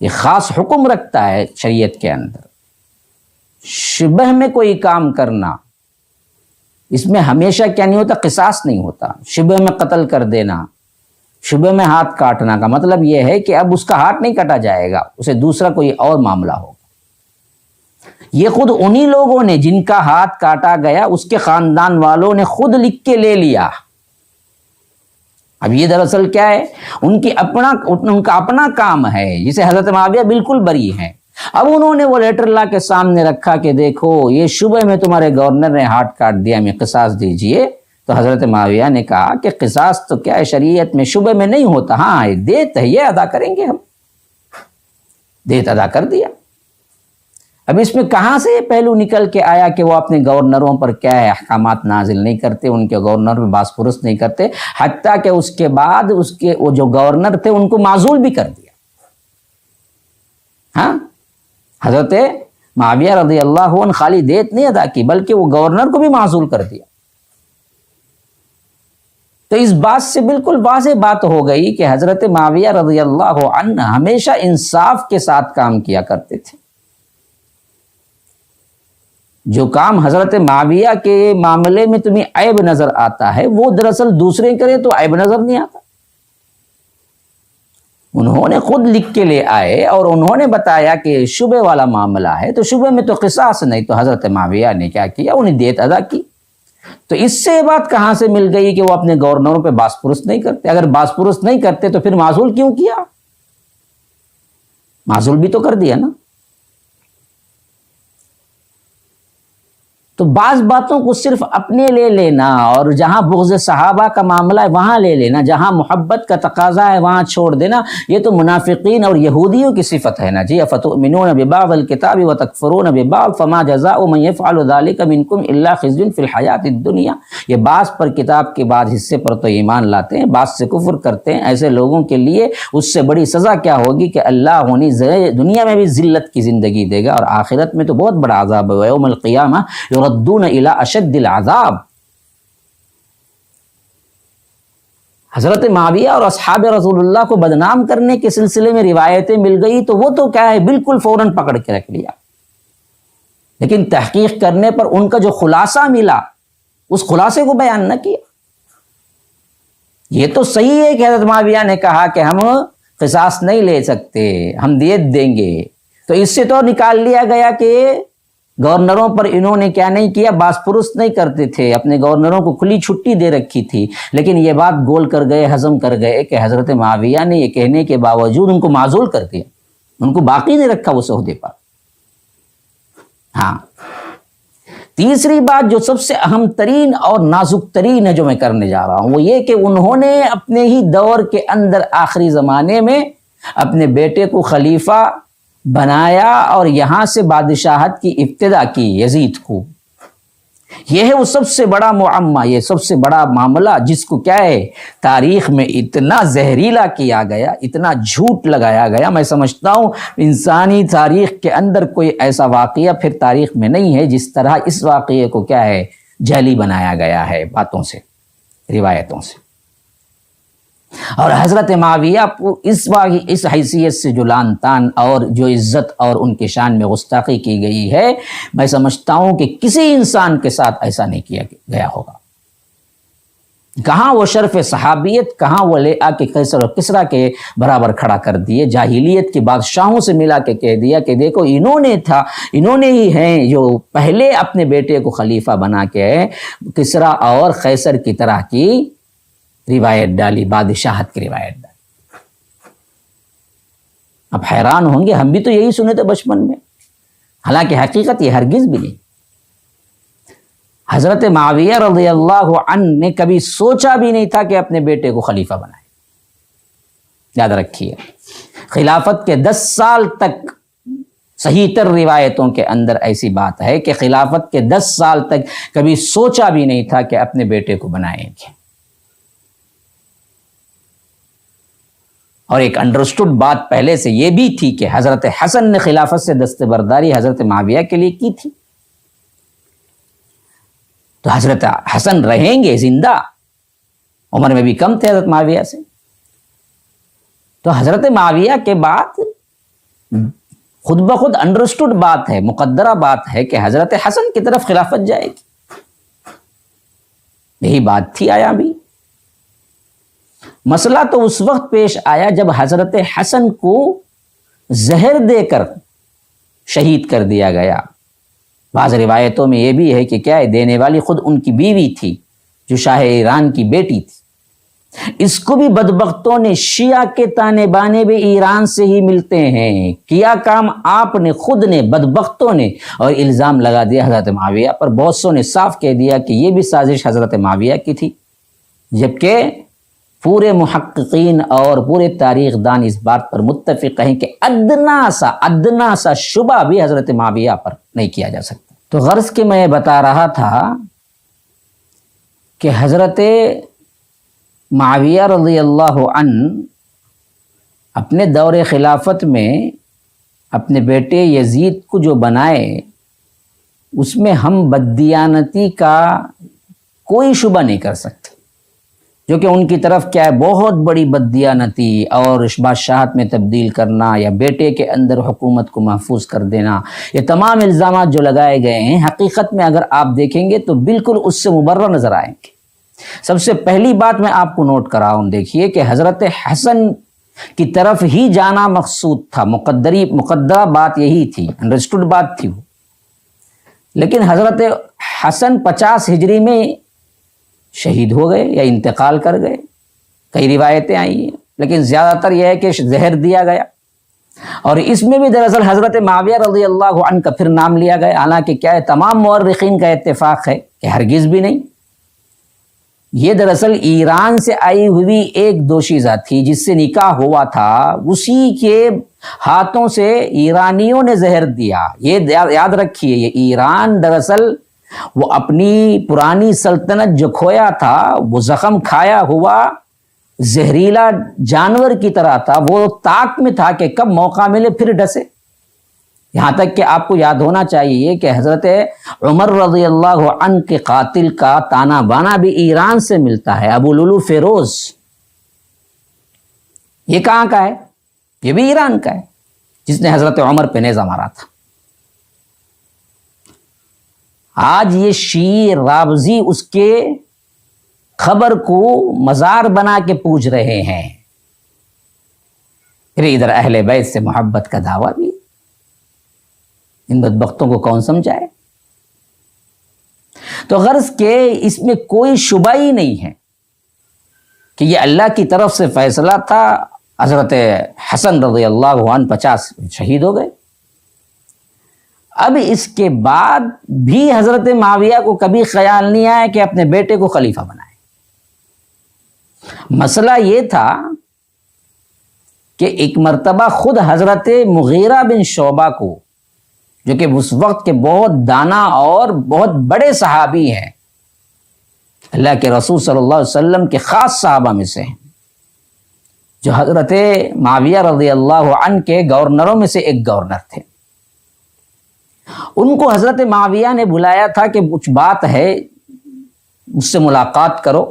یہ خاص حکم رکھتا ہے شریعت کے اندر۔ شبہ میں کوئی کام کرنا، اس میں ہمیشہ کیا نہیں ہوتا، قصاص نہیں ہوتا۔ شبہ میں قتل کر دینا، شبہ میں ہاتھ کاٹنا کا مطلب یہ ہے کہ اب اس کا ہاتھ نہیں کاٹا جائے گا، اسے دوسرا کوئی اور معاملہ ہوگا۔ یہ خود انہی لوگوں نے جن کا ہاتھ کاٹا گیا، اس کے خاندان والوں نے خود لکھ کے لے لیا۔ اب یہ دراصل کیا ہے، ان کا اپنا کام ہے جسے حضرت معاویہ بالکل بری ہیں۔ اب انہوں نے وہ لیٹر لا کے سامنے رکھا کہ دیکھو، یہ شبہ میں تمہارے گورنر نے ہاتھ کاٹ دیا، ہمیں قصاص دیجئے۔ تو حضرت معاویہ نے کہا کہ قصاص تو کیا ہے، شریعت میں شبہ میں نہیں ہوتا، ہاں دیت ہے، یہ ادا کریں گے ہم۔ دیت ادا کر دیا۔ اب اس میں کہاں سے یہ پہلو نکل کے آیا کہ وہ اپنے گورنروں پر کیا ہے احکامات نازل نہیں کرتے، ان کے گورنر پر باس پرست نہیں کرتے، حتیٰ کہ اس کے بعد وہ جو گورنر تھے ان کو معزول بھی کر دیا۔ ہاں، حضرت معاویہ رضی اللہ عنہ خالی دیت نہیں ادا کی بلکہ وہ گورنر کو بھی معزول کر دیا۔ تو اس بات سے بالکل واضح بات ہو گئی کہ حضرت معاویہ رضی اللہ عنہ ہمیشہ انصاف کے ساتھ کام کیا کرتے تھے۔ جو کام حضرت معاویہ کے معاملے میں تمہیں عیب نظر آتا ہے وہ دراصل دوسرے کرے تو عیب نظر نہیں آتا. انہوں نے خود لکھ کے لے آئے اور انہوں نے بتایا کہ شبہ والا معاملہ ہے تو شبہ میں تو قصاص نہیں. تو حضرت معاویہ نے کیا کیا؟ انہیں دیت ادا کی. تو اس سے بات کہاں سے مل گئی کہ وہ اپنے گورنروں پہ باس پرست نہیں کرتے؟ اگر باس پرست نہیں کرتے تو پھر معزول کیوں کیا؟ معزول بھی تو کر دیا نا. تو بعض باتوں کو صرف اپنے لے لینا اور جہاں بغض صحابہ کا معاملہ ہے وہاں لے لینا، جہاں محبت کا تقاضا ہے وہاں چھوڑ دینا، یہ تو منافقین اور یہودیوں کی صفت ہے نا جی. افتؤمنون ببعض الکتاب وتکفرون ببعض فما جزاء من يفعل ذلك منكم الا خزي في الحیات الدنیا. یہ بعض پر کتاب کے بعد حصے پر تو ایمان لاتے ہیں، بعض سے کفر کرتے ہیں، ایسے لوگوں کے لیے اس سے بڑی سزا کیا ہوگی کہ اللہ انہیں دنیا میں بھی ذلت کی زندگی دے گا اور آخرت میں تو بہت بڑا عذاب ہے. یوم القیامہ یردون الی اشد العذاب. حضرت معاویہ اور اصحاب رسول اللہ کو بدنام کرنے کے سلسلے میں روایتیں مل گئی تو وہ تو کیا ہے بالکل فوراً پکڑ کے رکھ لیا، لیکن تحقیق کرنے پر ان کا جو خلاصہ ملا اس خلاصے کو بیان نہ کیا. یہ تو صحیح ہے کہ حضرت معاویہ نے کہا کہ ہم قصاص نہیں لے سکتے، ہم دیت دیں گے، تو اس سے تو نکال لیا گیا کہ گورنروں پر انہوں نے کیا نہیں کیا، باس پرست نہیں کرتے تھے، اپنے گورنروں کو کھلی چھٹی دے رکھی تھی. لیکن یہ بات گول کر گئے، ہضم کر گئے کہ حضرت معاویہ نے یہ کہنے کے باوجود ان کو معزول کر دیا، ان کو باقی نہیں رکھا اس عہدے پر. ہاں، تیسری بات جو سب سے اہم ترین اور نازک ترین ہے جو میں کرنے جا رہا ہوں وہ یہ کہ انہوں نے اپنے ہی دور کے اندر آخری زمانے میں اپنے بیٹے کو خلیفہ بنایا اور یہاں سے بادشاہت کی ابتدا کی یزید کو. یہ ہے وہ سب سے بڑا معمہ، یہ سب سے بڑا معاملہ جس کو کیا ہے تاریخ میں اتنا زہریلا کیا گیا، اتنا جھوٹ لگایا گیا. میں سمجھتا ہوں انسانی تاریخ کے اندر کوئی ایسا واقعہ پھر تاریخ میں نہیں ہے جس طرح اس واقعے کو کیا ہے جعلی بنایا گیا ہے باتوں سے، روایتوں سے. اور حضرت معاویہ اس حیثیت سے جو لان تان اور جو عزت اور ان کے شان میں گستاخی کی گئی ہے، میں سمجھتا ہوں کہ کسی انسان کے ساتھ ایسا نہیں کیا گیا ہوگا. کہاں وہ شرف صحابیت، کہاں وہ لے آ کے قیصر اور کسریٰ کے برابر کھڑا کر دیے، جاہلیت کے بادشاہوں سے ملا کے کہہ دیا کہ دیکھو انہوں نے ہی ہیں جو پہلے اپنے بیٹے کو خلیفہ بنا کے کسریٰ اور قیصر کی طرح کی روایت ڈالی، بادشاہت کی روایت ڈالی. اب حیران ہوں گے، ہم بھی تو یہی سنے تھے بچپن میں، حالانکہ حقیقت یہ ہرگز بھی نہیں. حضرت معاویہ رضی اللہ عنہ نے کبھی سوچا بھی نہیں تھا کہ اپنے بیٹے کو خلیفہ بنائے. یاد رکھیے، خلافت کے 10 سال تک صحیح تر روایتوں کے اندر ایسی بات ہے کہ خلافت کے 10 سال تک کبھی سوچا بھی نہیں تھا کہ اپنے بیٹے کو بنائیں گے. اور ایک انڈرسٹوڈ بات پہلے سے یہ بھی تھی کہ حضرت حسن نے خلافت سے دستبرداری حضرت معاویہ کے لیے کی تھی. تو حضرت حسن رہیں گے زندہ، عمر میں بھی کم تھے حضرت معاویہ سے. تو حضرت معاویہ کے بعد خود بخود انڈرسٹوڈ بات ہے، مقدرہ بات ہے کہ حضرت حسن کی طرف خلافت جائے گی. یہی بات تھی. آیا بھی مسئلہ تو اس وقت پیش آیا جب حضرت حسن کو زہر دے کر شہید کر دیا گیا. بعض روایتوں میں یہ بھی ہے کہ کیا ہے دینے والی خود ان کی بیوی تھی جو شاہ ایران کی بیٹی تھی. اس کو بھی بدبختوں نے، شیعہ کے تانے بانے بھی ایران سے ہی ملتے ہیں، کیا کام آپ نے خود نے، بدبختوں نے، اور الزام لگا دیا حضرت معاویہ پر. بہت سو نے صاف کہہ دیا کہ یہ بھی سازش حضرت معاویہ کی تھی، جبکہ پورے محققین اور پورے تاریخ دان اس بات پر متفق ہیں کہ ادنا سا شبہ بھی حضرت معاویہ پر نہیں کیا جا سکتا. تو غرض کہ میں بتا رہا تھا کہ حضرت معاویہ رضی اللہ عنہ اپنے دور خلافت میں اپنے بیٹے یزید کو جو بنائے اس میں ہم بددیانتی کا کوئی شبہ نہیں کر سکتے. جو کہ ان کی طرف کیا ہے بہت بڑی بددیانتی اور بادشاہت میں تبدیل کرنا یا بیٹے کے اندر حکومت کو محفوظ کر دینا، یہ تمام الزامات جو لگائے گئے ہیں حقیقت میں اگر آپ دیکھیں گے تو بالکل اس سے مبرہ نظر آئیں گے۔ سب سے پہلی بات میں آپ کو نوٹ کراؤں، دیکھیے کہ حضرت حسن کی طرف ہی جانا مقصود تھا، مقدرہ بات یہی تھی، انڈرسٹوڈ بات تھی وہ، لیکن حضرت حسن 50 ہجری میں شہید ہو گئے یا انتقال کر گئے، کئی روایتیں آئی ہیں، لیکن زیادہ تر یہ ہے کہ زہر دیا گیا، اور اس میں بھی دراصل حضرت معاویہ رضی اللہ عنہ کا پھر نام لیا گیا، حالانکہ کیا ہے تمام مورخین کا اتفاق ہے کہ ہرگز بھی نہیں، یہ دراصل ایران سے آئی ہوئی ایک دوشیزہ تھی جس سے نکاح ہوا تھا، اسی کے ہاتھوں سے ایرانیوں نے زہر دیا۔ یہ یاد رکھیے، یہ ایران دراصل وہ اپنی پرانی سلطنت جو کھویا تھا، وہ زخم کھایا ہوا زہریلا جانور کی طرح تھا، وہ طاق میں تھا کہ کب موقع ملے پھر ڈسے۔ یہاں تک کہ آپ کو یاد ہونا چاہیے کہ حضرت عمر رضی اللہ عنہ کے قاتل کا تانا بانا بھی ایران سے ملتا ہے، ابو لولو فیروز۔ یہ کہاں کا ہے؟ یہ بھی ایران کا ہے، جس نے حضرت عمر پہ نیزہ مارا تھا۔ آج یہ شیعہ رافضی اس کے خبر کو مزار بنا کے پوج رہے ہیں، پھر ادھر اہل بیت سے محبت کا دعویٰ بھی۔ ان بدبختوں کو کون سمجھائے؟ تو غرض کہ اس میں کوئی شبہ ہی نہیں ہے کہ یہ اللہ کی طرف سے فیصلہ تھا۔ حضرت حسن رضی اللہ عنہ 50 شہید ہو گئے۔ اب اس کے بعد بھی حضرت معاویہ کو کبھی خیال نہیں آیا کہ اپنے بیٹے کو خلیفہ بنائے۔ مسئلہ یہ تھا کہ ایک مرتبہ خود حضرت مغیرہ بن شعبہ کو، جو کہ اس وقت کے بہت دانا اور بہت بڑے صحابی ہیں، اللہ کے رسول صلی اللہ علیہ وسلم کے خاص صحابہ میں سے ہیں، جو حضرت معاویہ رضی اللہ عنہ کے گورنروں میں سے ایک گورنر تھے، ان کو حضرت معاویہ نے بلایا تھا کہ کچھ بات ہے، مجھ سے ملاقات کرو۔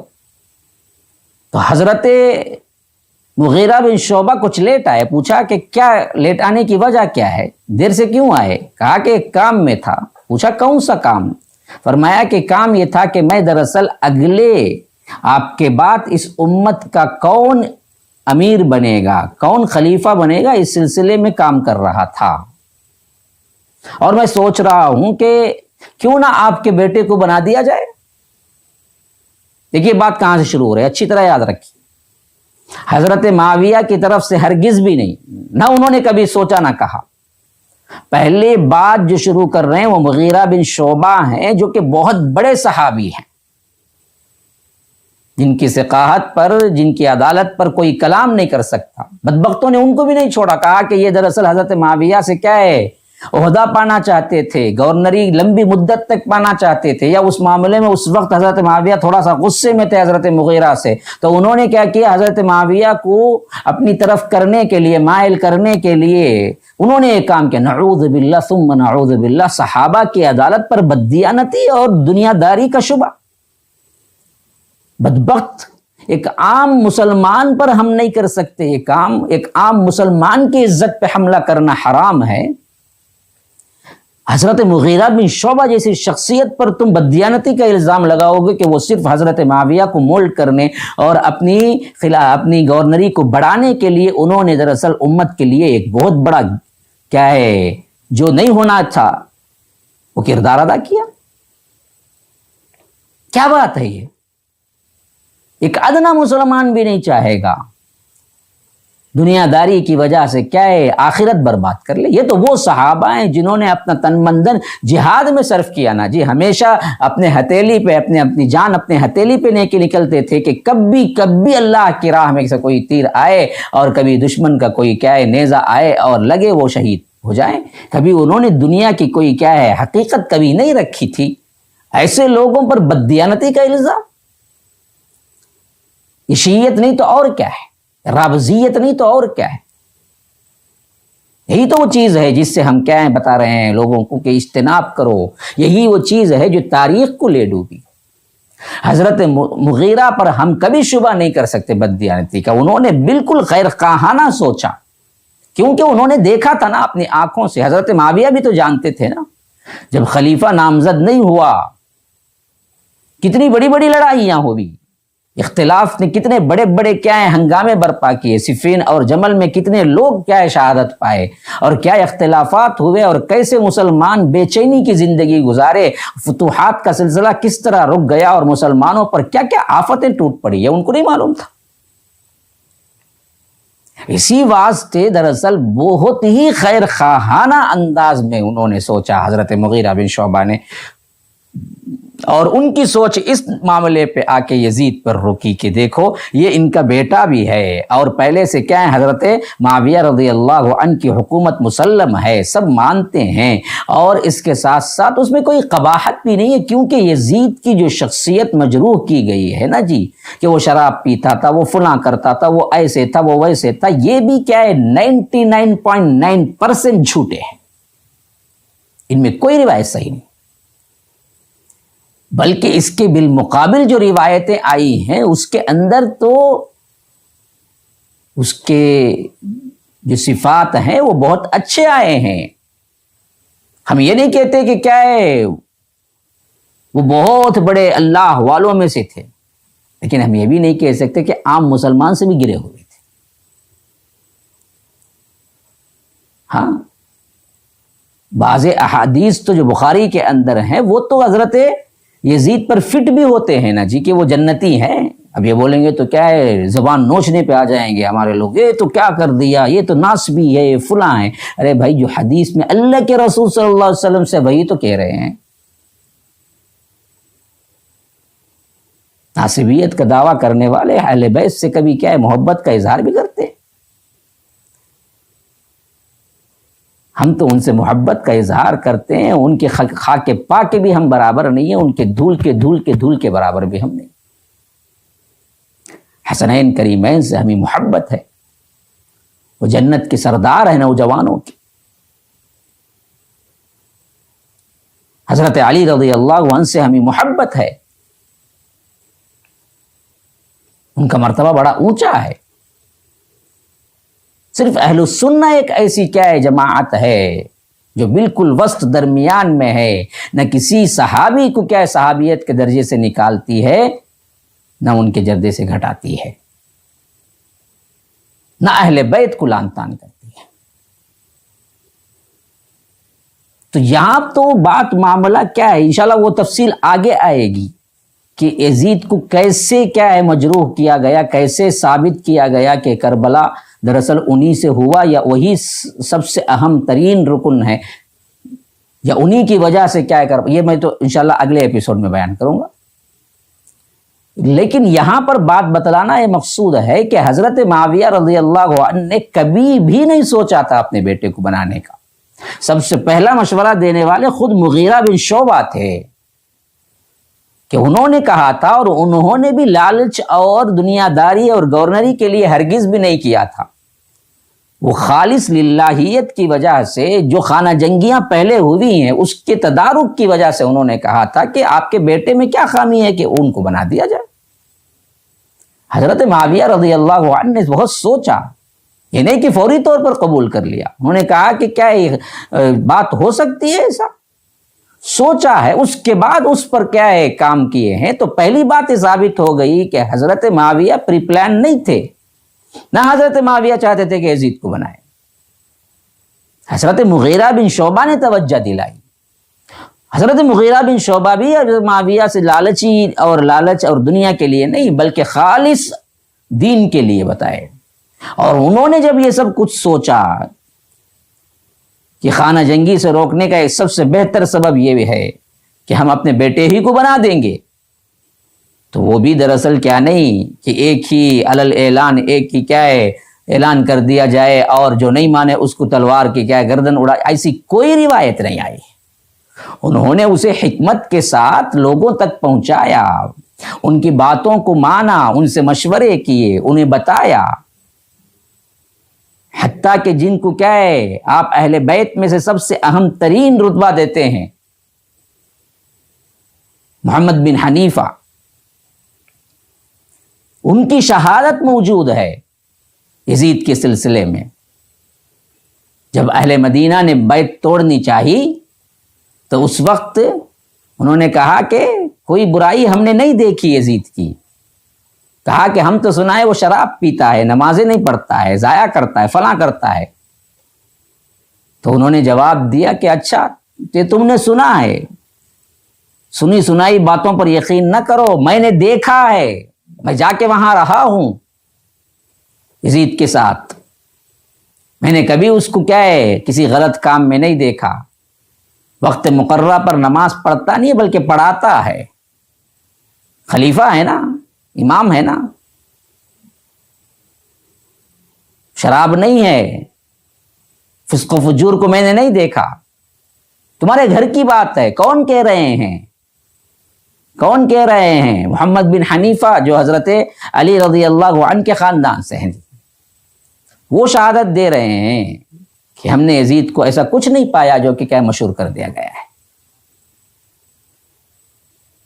تو حضرت مغیرہ بن شعبہ کچھ لیٹ آئے، پوچھا کہ کیا لیٹ آنے کی وجہ کیا ہے، دیر سے کیوں آئے؟ کہا کہ ایک کام میں تھا۔ پوچھا کون سا کام؟ فرمایا کہ کام یہ تھا کہ میں دراصل اگلے آپ کے بعد اس امت کا کون امیر بنے گا، کون خلیفہ بنے گا، اس سلسلے میں کام کر رہا تھا، اور میں سوچ رہا ہوں کہ کیوں نہ آپ کے بیٹے کو بنا دیا جائے۔ دیکھیے بات کہاں سے شروع ہو رہی ہے، اچھی طرح یاد رکھیے۔ حضرت معاویہ کی طرف سے ہرگز بھی نہیں، نہ انہوں نے کبھی سوچا نہ کہا۔ پہلے بات جو شروع کر رہے ہیں وہ مغیرہ بن شعبہ ہیں، جو کہ بہت بڑے صحابی ہیں، جن کی ثقاہت پر، جن کی عدالت پر کوئی کلام نہیں کر سکتا۔ بدبختوں نے ان کو بھی نہیں چھوڑا، کہا کہ یہ دراصل حضرت معاویہ سے کیا ہے، عہدہ پانا چاہتے تھے، گورنری لمبی مدت تک پانا چاہتے تھے، یا اس معاملے میں اس وقت حضرت معاویہ تھوڑا سا غصے میں تھے حضرت مغیرہ سے، تو انہوں نے کیا کیا، حضرت معاویہ کو اپنی طرف کرنے کے لیے، مائل کرنے کے لیے انہوں نے ایک کام کیا، نعوذ باللہ ثم نعوذ باللہ، صحابہ کی عدالت پر بددیانتی اور دنیا داری کا شبہ۔ بدبخت ایک عام مسلمان پر ہم نہیں کر سکتے یہ کام، ایک عام مسلمان کی عزت پہ حملہ کرنا حرام ہے۔ حضرت مغیرہ بن شعبہ جیسی شخصیت پر تم بددیانتی کا الزام لگاؤ گے کہ وہ صرف حضرت معاویہ کو مولڈ کرنے اور اپنی گورنری کو بڑھانے کے لیے انہوں نے دراصل امت کے لیے ایک بہت بڑا کیا ہے جو نہیں ہونا تھا وہ کردار ادا کیا۔ کیا بات ہے یہ؟ ایک ادنا مسلمان بھی نہیں چاہے گا دنیا داری کی وجہ سے کیا ہے آخرت برباد کر لے۔ یہ تو وہ صحابہ ہیں جنہوں نے اپنا تن مندن جہاد میں صرف کیا نا جی، ہمیشہ اپنے ہتھیلی پہ اپنی جان اپنے ہتھیلی پہ لے کے نکلتے تھے کہ کبھی اللہ کی راہ میں سے کوئی تیر آئے اور کبھی دشمن کا کوئی کیا ہے نیزہ آئے اور لگے وہ شہید ہو جائیں۔ کبھی انہوں نے دنیا کی کوئی کیا ہے حقیقت کبھی نہیں رکھی تھی۔ ایسے لوگوں پر بددیانتی کا الزام، یہ شیعیت نہیں تو اور کیا ہے، رافضیت نہیں تو اور کیا ہے۔ یہی تو وہ چیز ہے جس سے ہم کیا ہے بتا رہے ہیں لوگوں کو کہ اجتناب کرو۔ یہی وہ چیز ہے جو تاریخ کو لے ڈوبی۔ حضرت مغیرہ پر ہم کبھی شبہ نہیں کر سکتے بددیانتی کا، انہوں نے بالکل خیر خواہانہ سوچا، کیونکہ انہوں نے دیکھا تھا نا اپنی آنکھوں سے۔ حضرت معاویہ بھی تو جانتے تھے نا، جب خلیفہ نامزد نہیں ہوا کتنی بڑی بڑی لڑائیاں ہوئی، اختلاف نے کتنے بڑے بڑے کیا ہے ہنگامے برپا کیے، صفین اور جمل میں کتنے لوگ کیا ہے شہادت پائے، اور کیا اختلافات ہوئے، اور کیسے مسلمان بے چینی کی زندگی گزارے، فتوحات کا سلسلہ کس طرح رک گیا، اور مسلمانوں پر کیا کیا آفتیں ٹوٹ پڑی، یہ ان کو نہیں معلوم تھا۔ اسی واسطے دراصل بہت ہی خیر خواہانہ انداز میں انہوں نے سوچا حضرت مغیرہ بن شعبہ نے، اور ان کی سوچ اس معاملے پہ آ کے یزید پر رکی کہ دیکھو یہ ان کا بیٹا بھی ہے، اور پہلے سے کیا ہے حضرت معاویہ رضی اللہ عنہ کی حکومت مسلم ہے، سب مانتے ہیں، اور اس کے ساتھ ساتھ اس میں کوئی قباحت بھی نہیں ہے، کیونکہ یزید کی جو شخصیت مجروح کی گئی ہے نا جی، کہ وہ شراب پیتا تھا، وہ فلاں کرتا تھا، وہ ایسے تھا، وہ ویسے تھا، یہ بھی کیا ہے 99.9% جھوٹے ہیں، ان میں کوئی روایت صحیح نہیں، بلکہ اس کے بالمقابل جو روایتیں آئی ہیں اس کے اندر تو اس کے جو صفات ہیں وہ بہت اچھے آئے ہیں۔ ہم یہ نہیں کہتے کہ کیا ہے وہ بہت بڑے اللہ والوں میں سے تھے، لیکن ہم یہ بھی نہیں کہہ سکتے کہ عام مسلمان سے بھی گرے ہوئے تھے۔ ہاں، بعض احادیث تو جو بخاری کے اندر ہیں وہ تو حضرت یزید پر فٹ بھی ہوتے ہیں نا جی، کہ وہ جنتی ہیں۔ اب یہ بولیں گے تو کیا ہے زبان نوچنے پہ آ جائیں گے ہمارے لوگ، یہ تو کیا کر دیا، یہ تو ناسبی ہے، یہ فلاں ہے۔ ارے بھائی جو حدیث میں اللہ کے رسول صلی اللہ علیہ وسلم سے وہی تو کہہ رہے ہیں۔ ناسبیت کا دعویٰ کرنے والے اہل بیت سے کبھی کیا ہے محبت کا اظہار بھی کرتے ہیں۔ ہم تو ان سے محبت کا اظہار کرتے ہیں، ان کے خاک پاک کے بھی ہم برابر نہیں ہیں، ان کے دھول کے برابر بھی ہم نہیں۔ حسنین کریمین سے ہمیں محبت ہے، وہ جنت کے سردار ہیں نوجوانوں کی۔ حضرت علی رضی اللہ عنہ سے ہمیں محبت ہے، ان کا مرتبہ بڑا اونچا ہے۔ صرف اہل السنہ ایک ایسی کیا ہے جماعت ہے جو بالکل وسط درمیان میں ہے، نہ کسی صحابی کو کیا ہے صحابیت کے درجے سے نکالتی ہے، نہ ان کے جردے سے گھٹاتی ہے، نہ اہل بیت کو لعن طعن کرتی ہے۔ تو یہاں تو بات معاملہ کیا ہے، انشاءاللہ وہ تفصیل آگے آئے گی کہ یزید کو کیسے کیا ہے مجروح کیا گیا، کیسے ثابت کیا گیا کہ کربلا دراصل انہی سے ہوا، یا وہی سب سے اہم ترین رکن ہے، یا انہی کی وجہ سے کیا ہے یہ میں تو انشاءاللہ اگلے ایپیسوڈ میں بیان کروں گا۔ لیکن یہاں پر بات بتلانا یہ مقصود ہے کہ حضرت معاویہ رضی اللہ عنہ نے کبھی بھی نہیں سوچا تھا اپنے بیٹے کو بنانے کا۔ سب سے پہلا مشورہ دینے والے خود مغیرہ بن شعبہ تھے، کہ انہوں نے کہا تھا، اور انہوں نے بھی لالچ اور دنیا داری اور گورنری کے لیے ہرگز بھی نہیں کیا تھا۔ وہ خالص للہیت کی وجہ سے جو خانہ جنگیاں پہلے ہوئی ہیں اس کے تدارک کی وجہ سے انہوں نے کہا تھا کہ آپ کے بیٹے میں کیا خامی ہے کہ ان کو بنا دیا جائے۔ حضرت معاویہ رضی اللہ عنہ نے بہت سوچا، یہ نہیں کہ فوری طور پر قبول کر لیا، انہوں نے کہا کہ کیا بات ہو سکتی ہے ایسا، سوچا ہے، اس کے بعد اس پر کیا ہے کام کیے ہیں۔ تو پہلی بات یہ ثابت ہو گئی کہ حضرت معاویہ پری پلان نہیں تھے، نہ حضرت معاویہ چاہتے تھے کہ یزید کو بنائے۔ حضرت مغیرہ بن شعبہ نے توجہ دلائی، حضرت مغیرہ بن شعبہ بھی حضرت معاویہ سے لالچ اور دنیا کے لیے نہیں بلکہ خالص دین کے لیے بتائے، اور انہوں نے جب یہ سب کچھ سوچا کہ خانہ جنگی سے روکنے کا ایک سب سے بہتر سبب یہ بھی ہے کہ ہم اپنے بیٹے ہی کو بنا دیں گے، تو وہ بھی دراصل کیا نہیں کہ ایک ہی علل اعلان، ایک ہی کیا ہے اعلان کر دیا جائے اور جو نہیں مانے اس کو تلوار کی کیا گردن اڑا، ایسی کوئی روایت نہیں آئی۔ انہوں نے اسے حکمت کے ساتھ لوگوں تک پہنچایا، ان کی باتوں کو مانا، ان سے مشورے کیے، انہیں بتایا، حتیٰ کہ جن کو کیا ہے آپ اہل بیت میں سے سب سے اہم ترین رتبہ دیتے ہیں، محمد بن حنیفہ ان کی شہادت موجود ہے یزید کے سلسلے میں. جب اہل مدینہ نے بیعت توڑنی چاہی تو اس وقت انہوں نے کہا کہ کوئی برائی ہم نے نہیں دیکھی یزید کی. کہا کہ ہم تو سنا ہے وہ شراب پیتا ہے, نمازیں نہیں پڑھتا ہے, ضائع کرتا ہے, فلاں کرتا ہے. تو انہوں نے جواب دیا کہ اچھا یہ تم نے سنا ہے, سنی سنائی باتوں پر یقین نہ کرو, میں نے دیکھا ہے, میں جا کے وہاں رہا ہوں یزید کے ساتھ, میں نے کبھی اس کو کیا ہے کسی غلط کام میں نہیں دیکھا. وقت مقررہ پر نماز پڑھتا نہیں بلکہ پڑھاتا ہے, خلیفہ ہے نا, امام ہے نا, شراب نہیں ہے, فسق و فجور کو میں نے نہیں دیکھا. تمہارے گھر کی بات ہے. کون کہہ رہے ہیں, کون کہہ رہے ہیں؟ محمد بن حنیفہ جو حضرت علی رضی اللہ عنہ کے خاندان سے ہیں, وہ شہادت دے رہے ہیں کہ ہم نے یزید کو ایسا کچھ نہیں پایا جو کہ کیا مشہور کر دیا گیا ہے.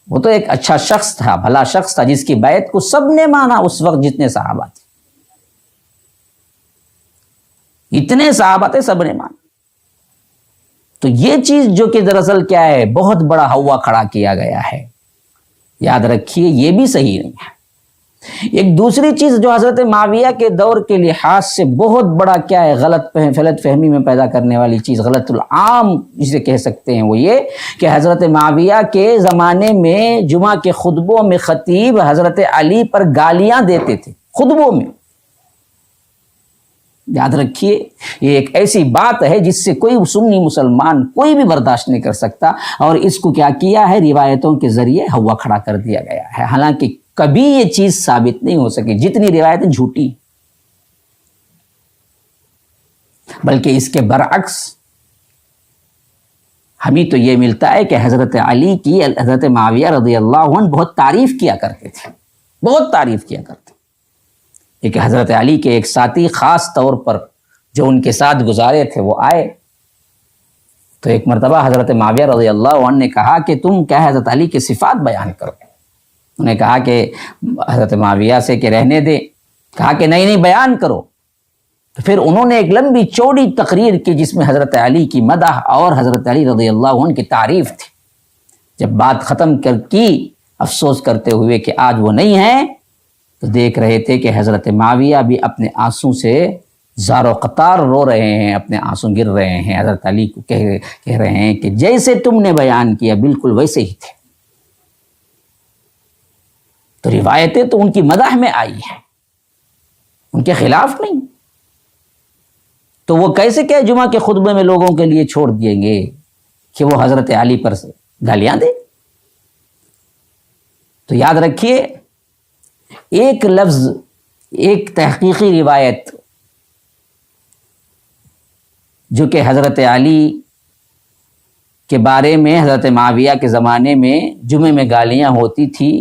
وہ تو ایک اچھا شخص تھا, بھلا شخص تھا, جس کی بیعت کو سب نے مانا اس وقت جتنے صحابہ تھے, اتنے صحابہ تھے, سب نے مانا. تو یہ چیز جو کہ دراصل کیا ہے بہت بڑا ہوا کھڑا کیا گیا ہے, یاد رکھیے یہ بھی صحیح نہیں ہے. ایک دوسری چیز جو حضرت معاویہ کے دور کے لحاظ سے بہت بڑا کیا ہے غلط فہمی میں پیدا کرنے والی چیز, غلط العام جسے کہہ سکتے ہیں, وہ یہ کہ حضرت معاویہ کے زمانے میں جمعہ کے خطبوں میں خطیب حضرت علی پر گالیاں دیتے تھے خطبوں میں. یاد رکھیے یہ ایک ایسی بات ہے جس سے کوئی سنی مسلمان کوئی بھی برداشت نہیں کر سکتا, اور اس کو کیا کیا ہے روایتوں کے ذریعے ہوا کھڑا کر دیا گیا ہے. حالانکہ کبھی یہ چیز ثابت نہیں ہو سکی, جتنی روایتیں جھوٹی, بلکہ اس کے برعکس ہمیں تو یہ ملتا ہے کہ حضرت علی کی حضرت معاویہ رضی اللہ عنہ بہت تعریف کیا کرتے تھے, بہت تعریف کیا کرتے. کہ حضرت علی کے ایک ساتھی خاص طور پر جو ان کے ساتھ گزارے تھے وہ آئے, تو ایک مرتبہ حضرت معاویہ رضی اللہ عنہ نے کہا کہ تم کیا حضرت علی کے صفات بیان کرو. انہوں نے کہا کہ حضرت معاویہ سے کہ رہنے دے, کہا کہ نہیں بیان کرو. تو پھر انہوں نے ایک لمبی چوڑی تقریر کی جس میں حضرت علی کی مدح اور حضرت علی رضی اللہ عنہ کی تعریف تھی. جب بات ختم کی افسوس کرتے ہوئے کہ آج وہ نہیں ہے, تو دیکھ رہے تھے کہ حضرت معاویہ بھی اپنے آنسوں سے زار و قطار رو رہے ہیں, اپنے آنسوں گر رہے ہیں. حضرت علی کو کہہ رہے ہیں کہ جیسے تم نے بیان کیا بالکل ویسے ہی تھے. تو روایتیں تو ان کی مدح میں آئی ہیں, ان کے خلاف نہیں. تو وہ کیسے کہ جمعہ کے خطبے میں لوگوں کے لیے چھوڑ دیں گے کہ وہ حضرت علی پر گالیاں دے. تو یاد رکھیے ایک لفظ, ایک تحقیقی روایت جو کہ حضرت علی کے بارے میں حضرت معاویہ کے زمانے میں جمعے میں گالیاں ہوتی تھی,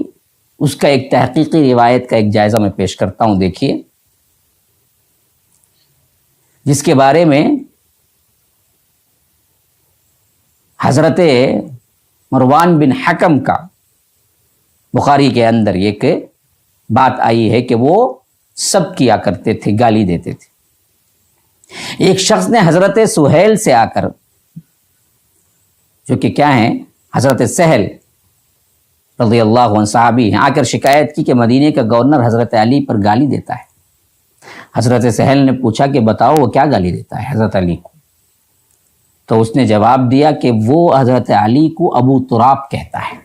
اس کا ایک تحقیقی روایت کا ایک جائزہ میں پیش کرتا ہوں. دیکھیے, جس کے بارے میں حضرت مروان بن حکم کا بخاری کے اندر ایک بات آئی ہے کہ وہ سب کیا کرتے تھے, گالی دیتے تھے. ایک شخص نے حضرت سہیل سے آ کر, جو کہ کیا ہیں حضرت سہل رضی اللہ عنہ صحابی ہیں, آ کر شکایت کی کہ مدینے کا گورنر حضرت علی پر گالی دیتا ہے. حضرت سہل نے پوچھا کہ بتاؤ وہ کیا گالی دیتا ہے حضرت علی کو. تو اس نے جواب دیا کہ وہ حضرت علی کو ابو تراب کہتا ہے.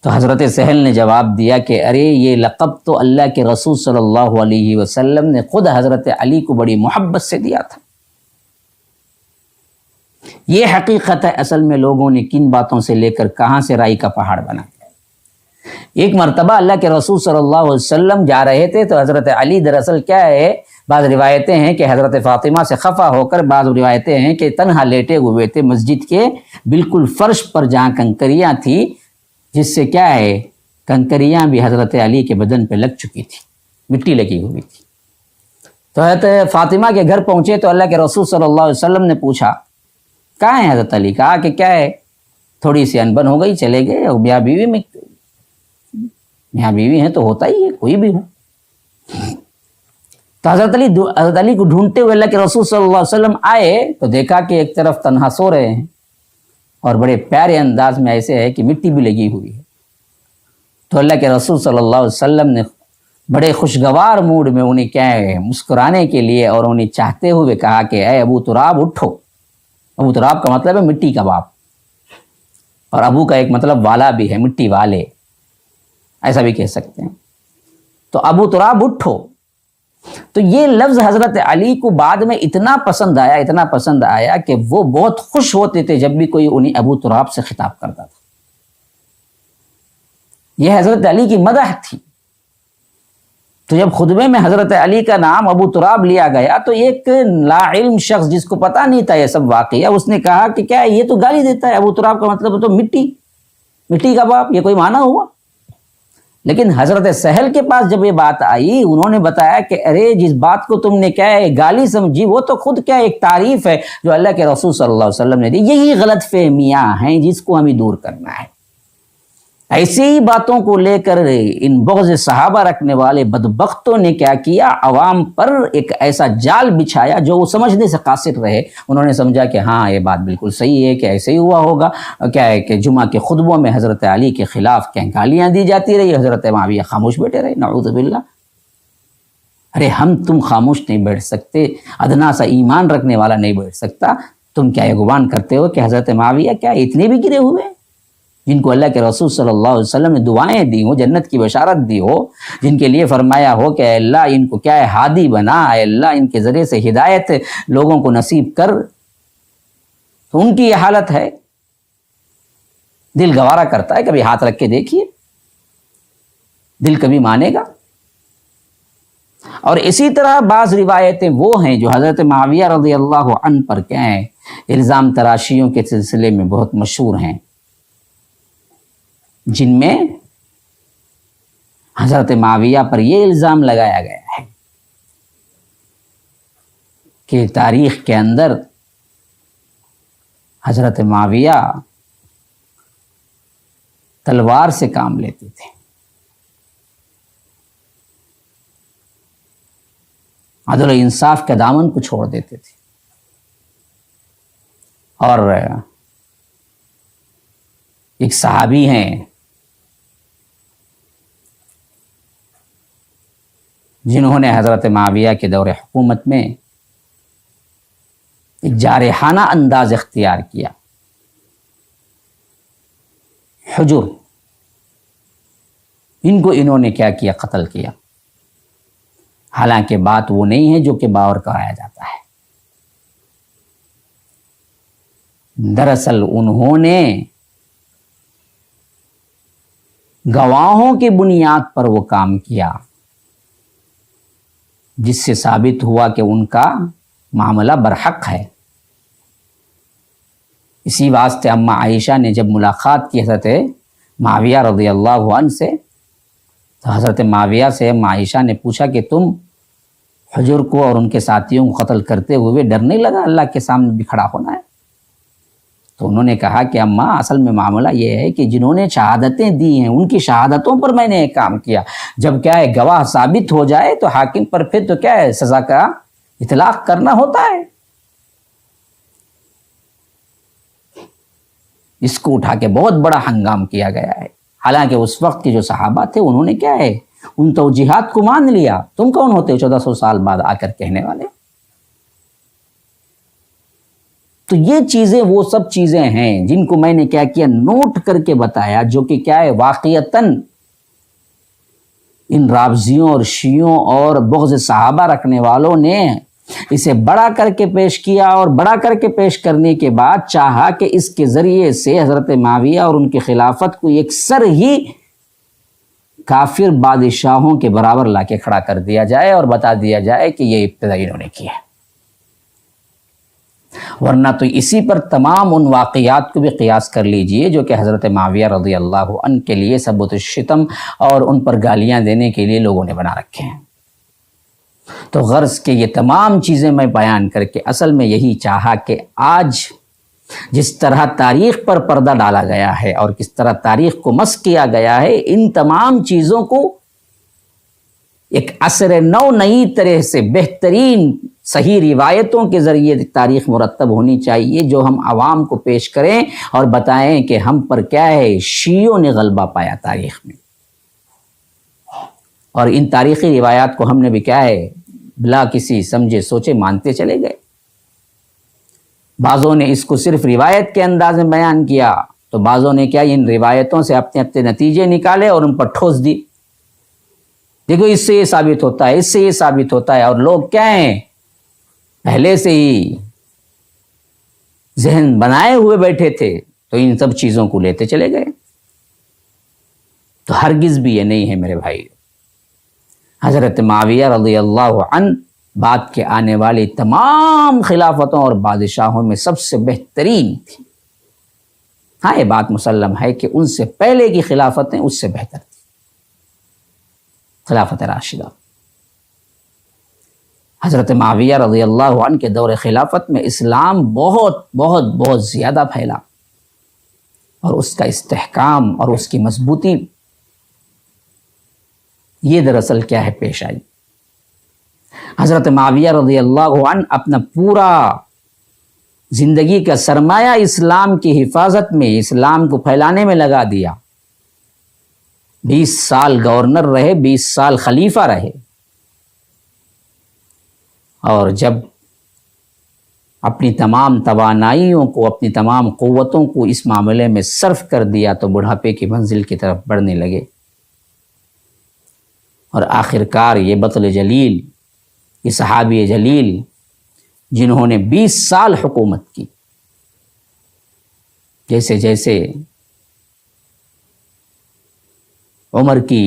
تو حضرت سہل نے جواب دیا کہ ارے یہ لقب تو اللہ کے رسول صلی اللہ علیہ وسلم نے خود حضرت علی کو بڑی محبت سے دیا تھا. یہ حقیقت ہے اصل میں لوگوں نے کن باتوں سے لے کر کہاں سے رائی کا پہاڑ بنا. ایک مرتبہ اللہ کے رسول صلی اللہ علیہ وسلم جا رہے تھے, تو حضرت علی دراصل کیا ہے, بعض روایتیں ہیں کہ حضرت فاطمہ سے خفا ہو کر, بعض روایتیں ہیں کہ تنہا لیٹے ہوئے تھے مسجد کے بالکل فرش پر جہاں کنکریاں تھی, جس سے کیا ہے کنکریاں بھی حضرت علی کے بدن پہ لگ چکی تھی, مٹی لگی ہوئی تھی. تو حضرت فاطمہ کے گھر پہنچے تو اللہ کے رسول صلی اللہ علیہ وسلم نے پوچھا کہاں ہے حضرت علی. کہا کہ کیا ہے, تھوڑی سی انبن ہو گئی, چلے گئے, اور بیوہ بیوی میں میاں بیوی ہیں تو ہوتا ہی ہے، کوئی بھی ہو۔ تو حضرت علی کو ڈھونڈتے ہوئے اللہ کے رسول صلی اللہ علیہ وسلم آئے تو دیکھا کہ ایک طرف تنہا سو رہے ہیں اور بڑے پیارے انداز میں ایسے ہے کہ مٹی بھی لگی ہوئی ہے۔ تو اللہ کے رسول صلی اللہ علیہ وسلم نے بڑے خوشگوار موڈ میں انہیں کیا ہے مسکرانے کے لیے اور انہیں چاہتے ہوئے کہا کہ اے ابو تراب اٹھو۔ ابو تراب کا مطلب ہے مٹی کا باپ، اور ابو کا ایک مطلب والا بھی ہے، مٹی والے، ایسا بھی کہہ سکتے ہیں۔ تو ابو تراب اٹھو۔ تو یہ لفظ حضرت علی کو بعد میں اتنا پسند آیا کہ وہ بہت خوش ہوتے تھے جب بھی کوئی انہیں ابو تراب سے خطاب کرتا تھا۔ یہ حضرت علی کی مدح تھی۔ تو جب خطبے میں حضرت علی کا نام ابو تراب لیا گیا تو ایک لا علم شخص جس کو پتہ نہیں تھا یہ سب واقعہ، اس نے کہا کہ کیا یہ تو گالی دیتا ہے، ابو تراب کا مطلب تو مٹی کا باپ، یہ کوئی معنی ہوا؟ لیکن حضرت سہل کے پاس جب یہ بات آئی، انہوں نے بتایا کہ ارے جس بات کو تم نے کیا ہے گالی سمجھی، وہ تو خود کیا ایک تعریف ہے جو اللہ کے رسول صلی اللہ علیہ وسلم نے دی۔ یہی غلط فہمیاں ہیں جس کو ہمیں دور کرنا ہے۔ ایسی ہی باتوں کو لے کر ان بغض صحابہ رکھنے والے بدبختوں نے کیا کیا، عوام پر ایک ایسا جال بچھایا جو وہ سمجھنے سے قاصر رہے۔ انہوں نے سمجھا کہ ہاں یہ بات بالکل صحیح ہے کہ ایسے ہی ہوا ہوگا، کیا ہے کہ جمعہ کے خطبوں میں حضرت علی کے خلاف کیا گالیاں دی جاتی رہی، حضرت معاویہ خاموش بیٹھے رہے، نعوذ باللہ۔ ارے ہم تم خاموش نہیں بیٹھ سکتے، ادنا سا ایمان رکھنے والا نہیں بیٹھ سکتا، تم کیا یہ گمان کرتے ہو کہ حضرت معاویہ کیا اتنے بھی گرے ہوئے ہیں، جن کو اللہ کے رسول صلی اللہ علیہ وسلم نے دعائیں دی ہوں، جنت کی بشارت دی ہو، جن کے لیے فرمایا ہو کہ اے اللہ ان کو کیا ہے ہادی بنا، اے اللہ ان کے ذریعے سے ہدایت لوگوں کو نصیب کر، تو ان کی یہ حالت ہے۔ دل گوارا کرتا ہے، کبھی ہاتھ رکھ کے دیکھیے، دل کبھی مانے گا۔ اور اسی طرح بعض روایتیں وہ ہیں جو حضرت معاویہ رضی اللہ عنہ پر کیا ہیں الزام تراشیوں کے سلسلے میں بہت مشہور ہیں، جن میں حضرت معاویہ پر یہ الزام لگایا گیا ہے کہ تاریخ کے اندر حضرت معاویہ تلوار سے کام لیتے تھے، عدل و انصاف کے دامن کو چھوڑ دیتے تھے، اور ایک صحابی ہیں جنہوں نے حضرت معاویہ کے دور حکومت میں ایک جارحانہ انداز اختیار کیا، حجر، ان کو انہوں نے کیا کیا، قتل کیا۔ حالانکہ بات وہ نہیں ہے جو کہ باور کرایا جاتا ہے، دراصل انہوں نے گواہوں کی بنیاد پر وہ کام کیا جس سے ثابت ہوا کہ ان کا معاملہ برحق ہے۔ اسی واسطے اماں عائشہ نے جب ملاقات کی حضرت معاویہ رضی اللہ عنہ سے، تو حضرت معاویہ سے اماں عائشہ نے پوچھا کہ تم حجر کو اور ان کے ساتھیوں کو قتل کرتے ہوئے ڈر نہیں لگا اللہ کے سامنے بھی کھڑا ہونا ہے؟ تو انہوں نے کہا کہ اماں اصل میں معاملہ یہ ہے کہ جنہوں نے شہادتیں دی ہیں ان کی شہادتوں پر میں نے ایک کام کیا، جب کیا ہے گواہ ثابت ہو جائے تو حاکم پر پھر تو کیا ہے سزا کا اطلاق کرنا ہوتا ہے۔ اس کو اٹھا کے بہت بڑا ہنگام کیا گیا ہے، حالانکہ اس وقت کے جو صحابہ تھے انہوں نے کیا ہے ان توجیہات کو مان لیا۔ تم کون ہوتے ہو 1400 سال بعد آ کر کہنے والے؟ تو یہ چیزیں وہ سب چیزیں ہیں جن کو میں نے کیا کیا نوٹ کر کے بتایا، جو کہ کیا ہے واقعتاً ان رافضیوں اور شیعوں اور بغض صحابہ رکھنے والوں نے اسے بڑا کر کے پیش کیا، اور بڑا کر کے پیش کرنے کے بعد چاہا کہ اس کے ذریعے سے حضرت معاویہ اور ان کی خلافت کو ایک سر ہی کافر بادشاہوں کے برابر لا کے کھڑا کر دیا جائے اور بتا دیا جائے کہ یہ ابتدا انہوں نے کی ہے۔ ورنہ تو اسی پر تمام ان واقعات کو بھی قیاس کر لیجئے جو کہ حضرت معاویہ رضی اللہ عنہ کے لیے ثبوت الشتم اور ان پر گالیاں دینے کے لیے لوگوں نے بنا رکھے ہیں۔ تو غرض کہ یہ تمام چیزیں میں بیان کر کے اصل میں یہی چاہا کہ آج جس طرح تاریخ پر پردہ ڈالا گیا ہے اور کس طرح تاریخ کو مسخ کیا گیا ہے، ان تمام چیزوں کو ایک عصر نو نئی طرح سے بہترین صحیح روایتوں کے ذریعے تاریخ مرتب ہونی چاہیے، جو ہم عوام کو پیش کریں اور بتائیں کہ ہم پر کیا ہے، شیعوں نے غلبہ پایا تاریخ میں۔ اور ان تاریخی روایات کو ہم نے بھی کیا ہے، بلا کسی سمجھے سوچے مانتے چلے گئے۔ بعضوں نے اس کو صرف روایت کے انداز میں بیان کیا، تو بعضوں نے کیا، ان روایتوں سے اپنے اپنے نتیجے نکالے اور ان پر ٹھوس دی، دیکھو اس سے یہ ثابت ہوتا ہے، اس سے یہ ثابت ہوتا ہے، اور لوگ کیا ہیں، پہلے سے ہی ذہن بنائے ہوئے بیٹھے تھے، تو ان سب چیزوں کو لیتے چلے گئے۔ تو ہرگز بھی یہ نہیں ہے میرے بھائی۔ حضرت معاویہ رضی اللہ عنہ بعد کے آنے والی تمام خلافتوں اور بادشاہوں میں سب سے بہترین تھی۔ ہاں یہ بات مسلم ہے کہ ان سے پہلے کی خلافتیں اس سے بہتر تھی، خلافت راشدہ۔ حضرت معاویہ رضی اللہ عنہ کے دور خلافت میں اسلام بہت بہت بہت زیادہ پھیلا، اور اس کا استحکام اور اس کی مضبوطی یہ دراصل کیا ہے پیش آئی۔ حضرت معاویہ رضی اللہ عنہ اپنا پورا زندگی کا سرمایہ اسلام کی حفاظت میں، اسلام کو پھیلانے میں لگا دیا۔ 20 سال گورنر رہے، 20 سال خلیفہ رہے، اور جب اپنی تمام توانائیوں کو، اپنی تمام قوتوں کو اس معاملے میں صرف کر دیا تو بڑھاپے کی منزل کی طرف بڑھنے لگے، اور آخرکار یہ بطل جلیل، یہ صحابی جلیل جنہوں نے 20 سال حکومت کی، جیسے جیسے عمر کی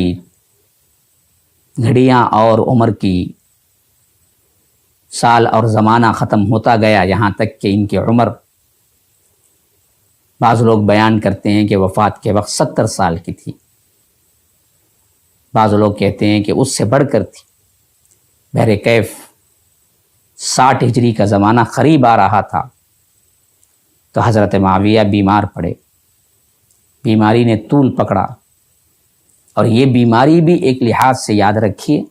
گھڑیاں اور عمر کی سال اور زمانہ ختم ہوتا گیا، یہاں تک کہ ان کی عمر، بعض لوگ بیان کرتے ہیں کہ وفات کے وقت 70 سال کی تھی، بعض لوگ کہتے ہیں کہ اس سے بڑھ کر تھی۔ بہرکیف 60 ہجری کا زمانہ قریب آ رہا تھا، تو حضرت معاویہ بیمار پڑے، بیماری نے طول پکڑا، اور یہ بیماری بھی ایک لحاظ سے یاد رکھیے،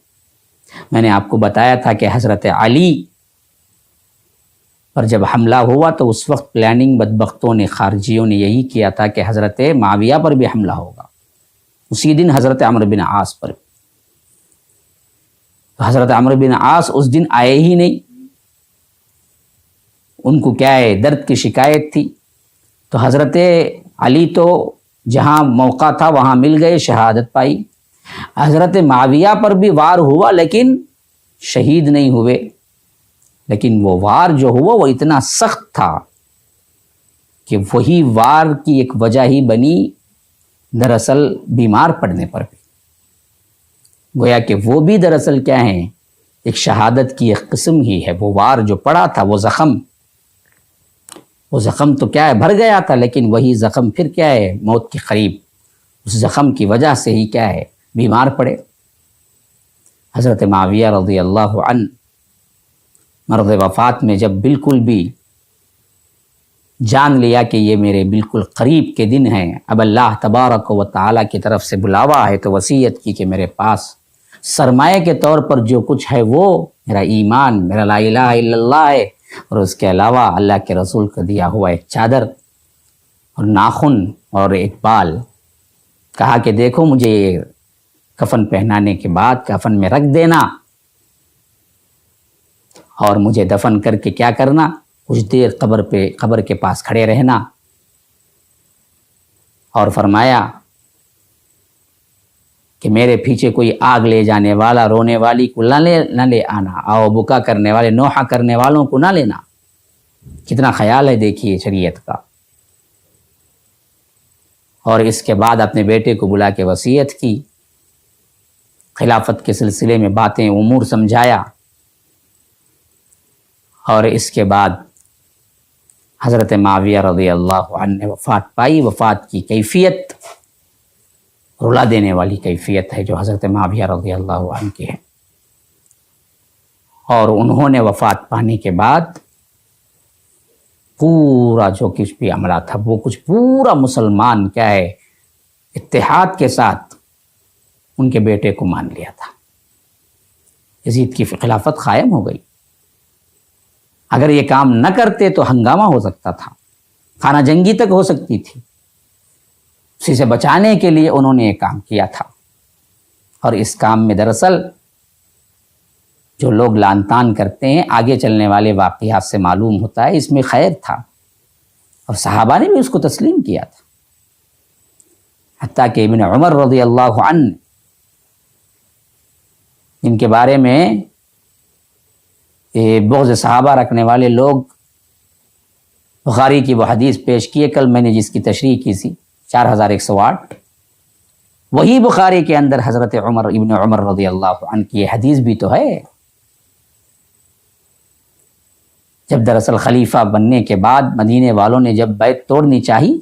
میں نے آپ کو بتایا تھا کہ حضرت علی پر جب حملہ ہوا تو اس وقت پلاننگ بدبختوں نے، خارجیوں نے یہی کیا تھا کہ حضرت معاویہ پر بھی حملہ ہوگا، اسی دن حضرت عمرو بن عاص پر بھی۔ تو حضرت عمرو بن عاص اس دن آئے ہی نہیں، ان کو کیا ہے، درد کی شکایت تھی، تو حضرت علی تو جہاں موقع تھا وہاں مل گئے، شہادت پائی۔ حضرت معاویہ پر بھی وار ہوا لیکن شہید نہیں ہوئے، لیکن وہ وار جو ہوا وہ اتنا سخت تھا کہ وہی وار کی ایک وجہ ہی بنی دراصل بیمار پڑنے پر بھی، گویا کہ وہ بھی دراصل کیا ہے، ایک شہادت کی ایک قسم ہی ہے۔ وہ وار جو پڑا تھا، وہ زخم تو کیا ہے، بھر گیا تھا، لیکن وہی زخم پھر کیا ہے، موت کے قریب، اس زخم کی وجہ سے ہی کیا ہے، بیمار پڑے۔ حضرت معاویہ رضی اللہ عنہ مرض وفات میں جب بالکل بھی جان لیا کہ یہ میرے بالکل قریب کے دن ہیں، اب اللہ تبارک و تعالیٰ کی طرف سے بلاوا ہے، تو وصیت کی کہ میرے پاس سرمایہ کے طور پر جو کچھ ہے وہ میرا ایمان، میرا لا الہ الا اللہ ہے، اور اس کے علاوہ اللہ کے رسول کو دیا ہوا ایک چادر اور ناخن اور ایک بال، کہا کہ دیکھو مجھے یہ کفن پہنانے کے بعد کفن میں رکھ دینا، اور مجھے دفن کر کے کیا کرنا، کچھ دیر قبر کے پاس کھڑے رہنا، اور فرمایا کہ میرے پیچھے کوئی آگ لے جانے والا، رونے والی کو نہ لے آنا، آؤ بکا کرنے والے، نوحہ کرنے والوں کو نہ لینا۔ کتنا خیال ہے دیکھیے شریعت کا۔ اور اس کے بعد اپنے بیٹے کو بلا کے وصیت کی، خلافت کے سلسلے میں باتیں، امور سمجھایا، اور اس کے بعد حضرت معاویہ رضی اللہ عنہ نے وفات پائی۔ وفات کی کیفیت رلا دینے والی کیفیت ہے جو حضرت معاویہ رضی اللہ عنہ کی ہے، اور انہوں نے وفات پانے کے بعد پورا جو کچھ بھی عملہ تھا وہ کچھ پورا مسلمان کیا ہے اتحاد کے ساتھ ان کے بیٹے کو مان لیا تھا. یزید کی خلافت قائم ہو گئی. اگر یہ کام نہ کرتے تو ہنگامہ ہو سکتا تھا, خانہ جنگی تک ہو سکتی تھی. اسی سے بچانے کے لیے انہوں نے یہ کام کیا تھا. اور اس کام میں دراصل جو لوگ لان تان کرتے ہیں آگے چلنے والے واقعات سے معلوم ہوتا ہے اس میں خیر تھا, اور صحابہ نے بھی اس کو تسلیم کیا تھا. حتیٰ کہ ابن عمر رضی اللہ عنہ ان کے بارے میں بغض صحابہ رکھنے والے لوگ بخاری کی وہ حدیث پیش کیے کل میں نے جس کی تشریح کی تھی 4108, وہی بخاری کے اندر حضرت ابن عمر رضی اللہ عنہ کی یہ حدیث بھی تو ہے. جب دراصل خلیفہ بننے کے بعد مدینے والوں نے جب بیعت توڑنی چاہی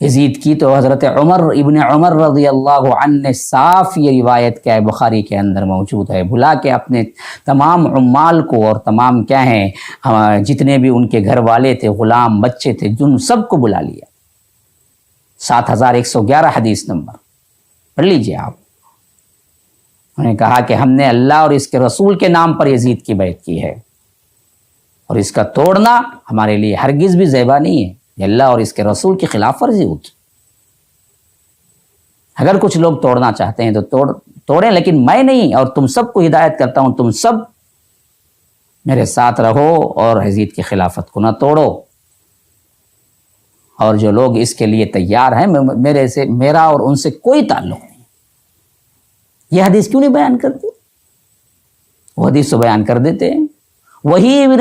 یزید کی, تو حضرت ابن عمر رضی اللہ عنہ نے صاف یہ روایت کیا ہے بخاری کے اندر موجود ہے, بلا کے اپنے تمام عمال کو اور تمام کیا ہیں جتنے بھی ان کے گھر والے تھے, غلام بچے تھے, جن سب کو بلا لیا. 7111 حدیث نمبر پڑھ لیجئے آپ. انہوں نے کہا کہ ہم نے اللہ اور اس کے رسول کے نام پر یزید کی بیعت کی ہے, اور اس کا توڑنا ہمارے لیے ہرگز بھی زیبا نہیں ہے. یہ اللہ اور اس کے رسول کی خلاف ورزی ہوگی. اگر کچھ لوگ توڑنا چاہتے ہیں تو توڑیں, لیکن میں نہیں. اور تم سب کو ہدایت کرتا ہوں تم سب میرے ساتھ رہو اور یزید کی خلافت کو نہ توڑو. اور جو لوگ اس کے لیے تیار ہیں میرا اور ان سے کوئی تعلق نہیں. یہ حدیث کیوں نہیں بیان کرتے؟ وہ حدیث تو بیان کر دیتے ہیں. وہی ابن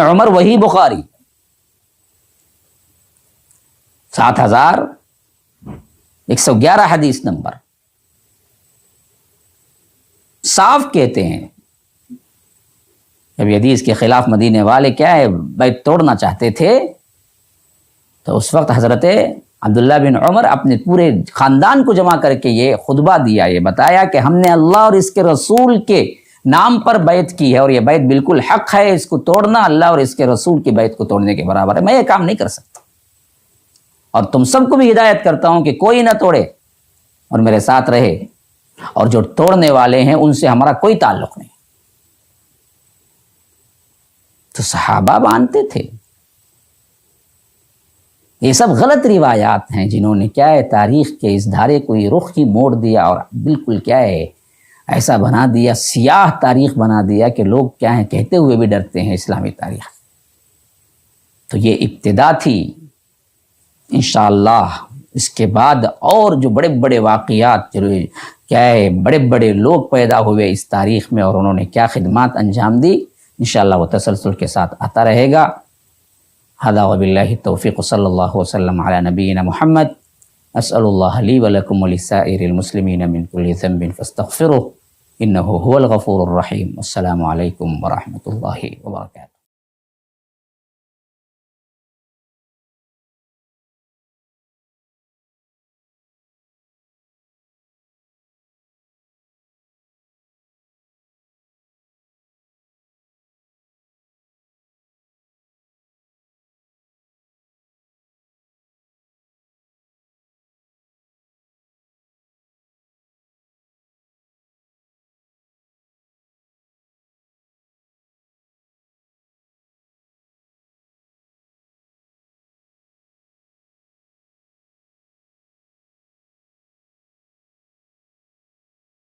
عمر وہی بخاری 7111 حدیث نمبر صاف کہتے ہیں جب حدیث کے خلاف مدینے والے کیا ہے بیعت توڑنا چاہتے تھے تو اس وقت حضرت عبداللہ بن عمر اپنے پورے خاندان کو جمع کر کے یہ خطبہ دیا, یہ بتایا کہ ہم نے اللہ اور اس کے رسول کے نام پر بیعت کی ہے, اور یہ بیعت بالکل حق ہے. اس کو توڑنا اللہ اور اس کے رسول کی بیعت کو توڑنے کے برابر ہے. میں یہ کام نہیں کر سکتا, اور تم سب کو بھی ہدایت کرتا ہوں کہ کوئی نہ توڑے اور میرے ساتھ رہے, اور جو توڑنے والے ہیں ان سے ہمارا کوئی تعلق نہیں. تو صحابہ مانتے تھے. یہ سب غلط روایات ہیں جنہوں نے کیا ہے تاریخ کے اس دھارے کو یہ رخ ہی موڑ دیا, اور بالکل کیا ہے ایسا بنا دیا, سیاہ تاریخ بنا دیا کہ لوگ کیا ہیں کہتے ہوئے بھی ڈرتے ہیں اسلامی تاریخ. تو یہ ابتدا تھی. انشاءاللہ اس کے بعد اور جو بڑے بڑے واقعات جو کیا ہے بڑے بڑے لوگ پیدا ہوئے اس تاریخ میں, اور انہوں نے کیا خدمات انجام دی, انشاءاللہ وہ تسلسل کے ساتھ آتا رہے گا. هذا وباللہ التوفیق, صلی اللہ وسلم علی نبینا محمد. اسأل اللہ لی ولکم ولسائر المسلمین من کل ذنب فاستغفروه انه هو الغفور الرحیم. السلام علیکم ورحمۃ اللہ وبرکاتہ.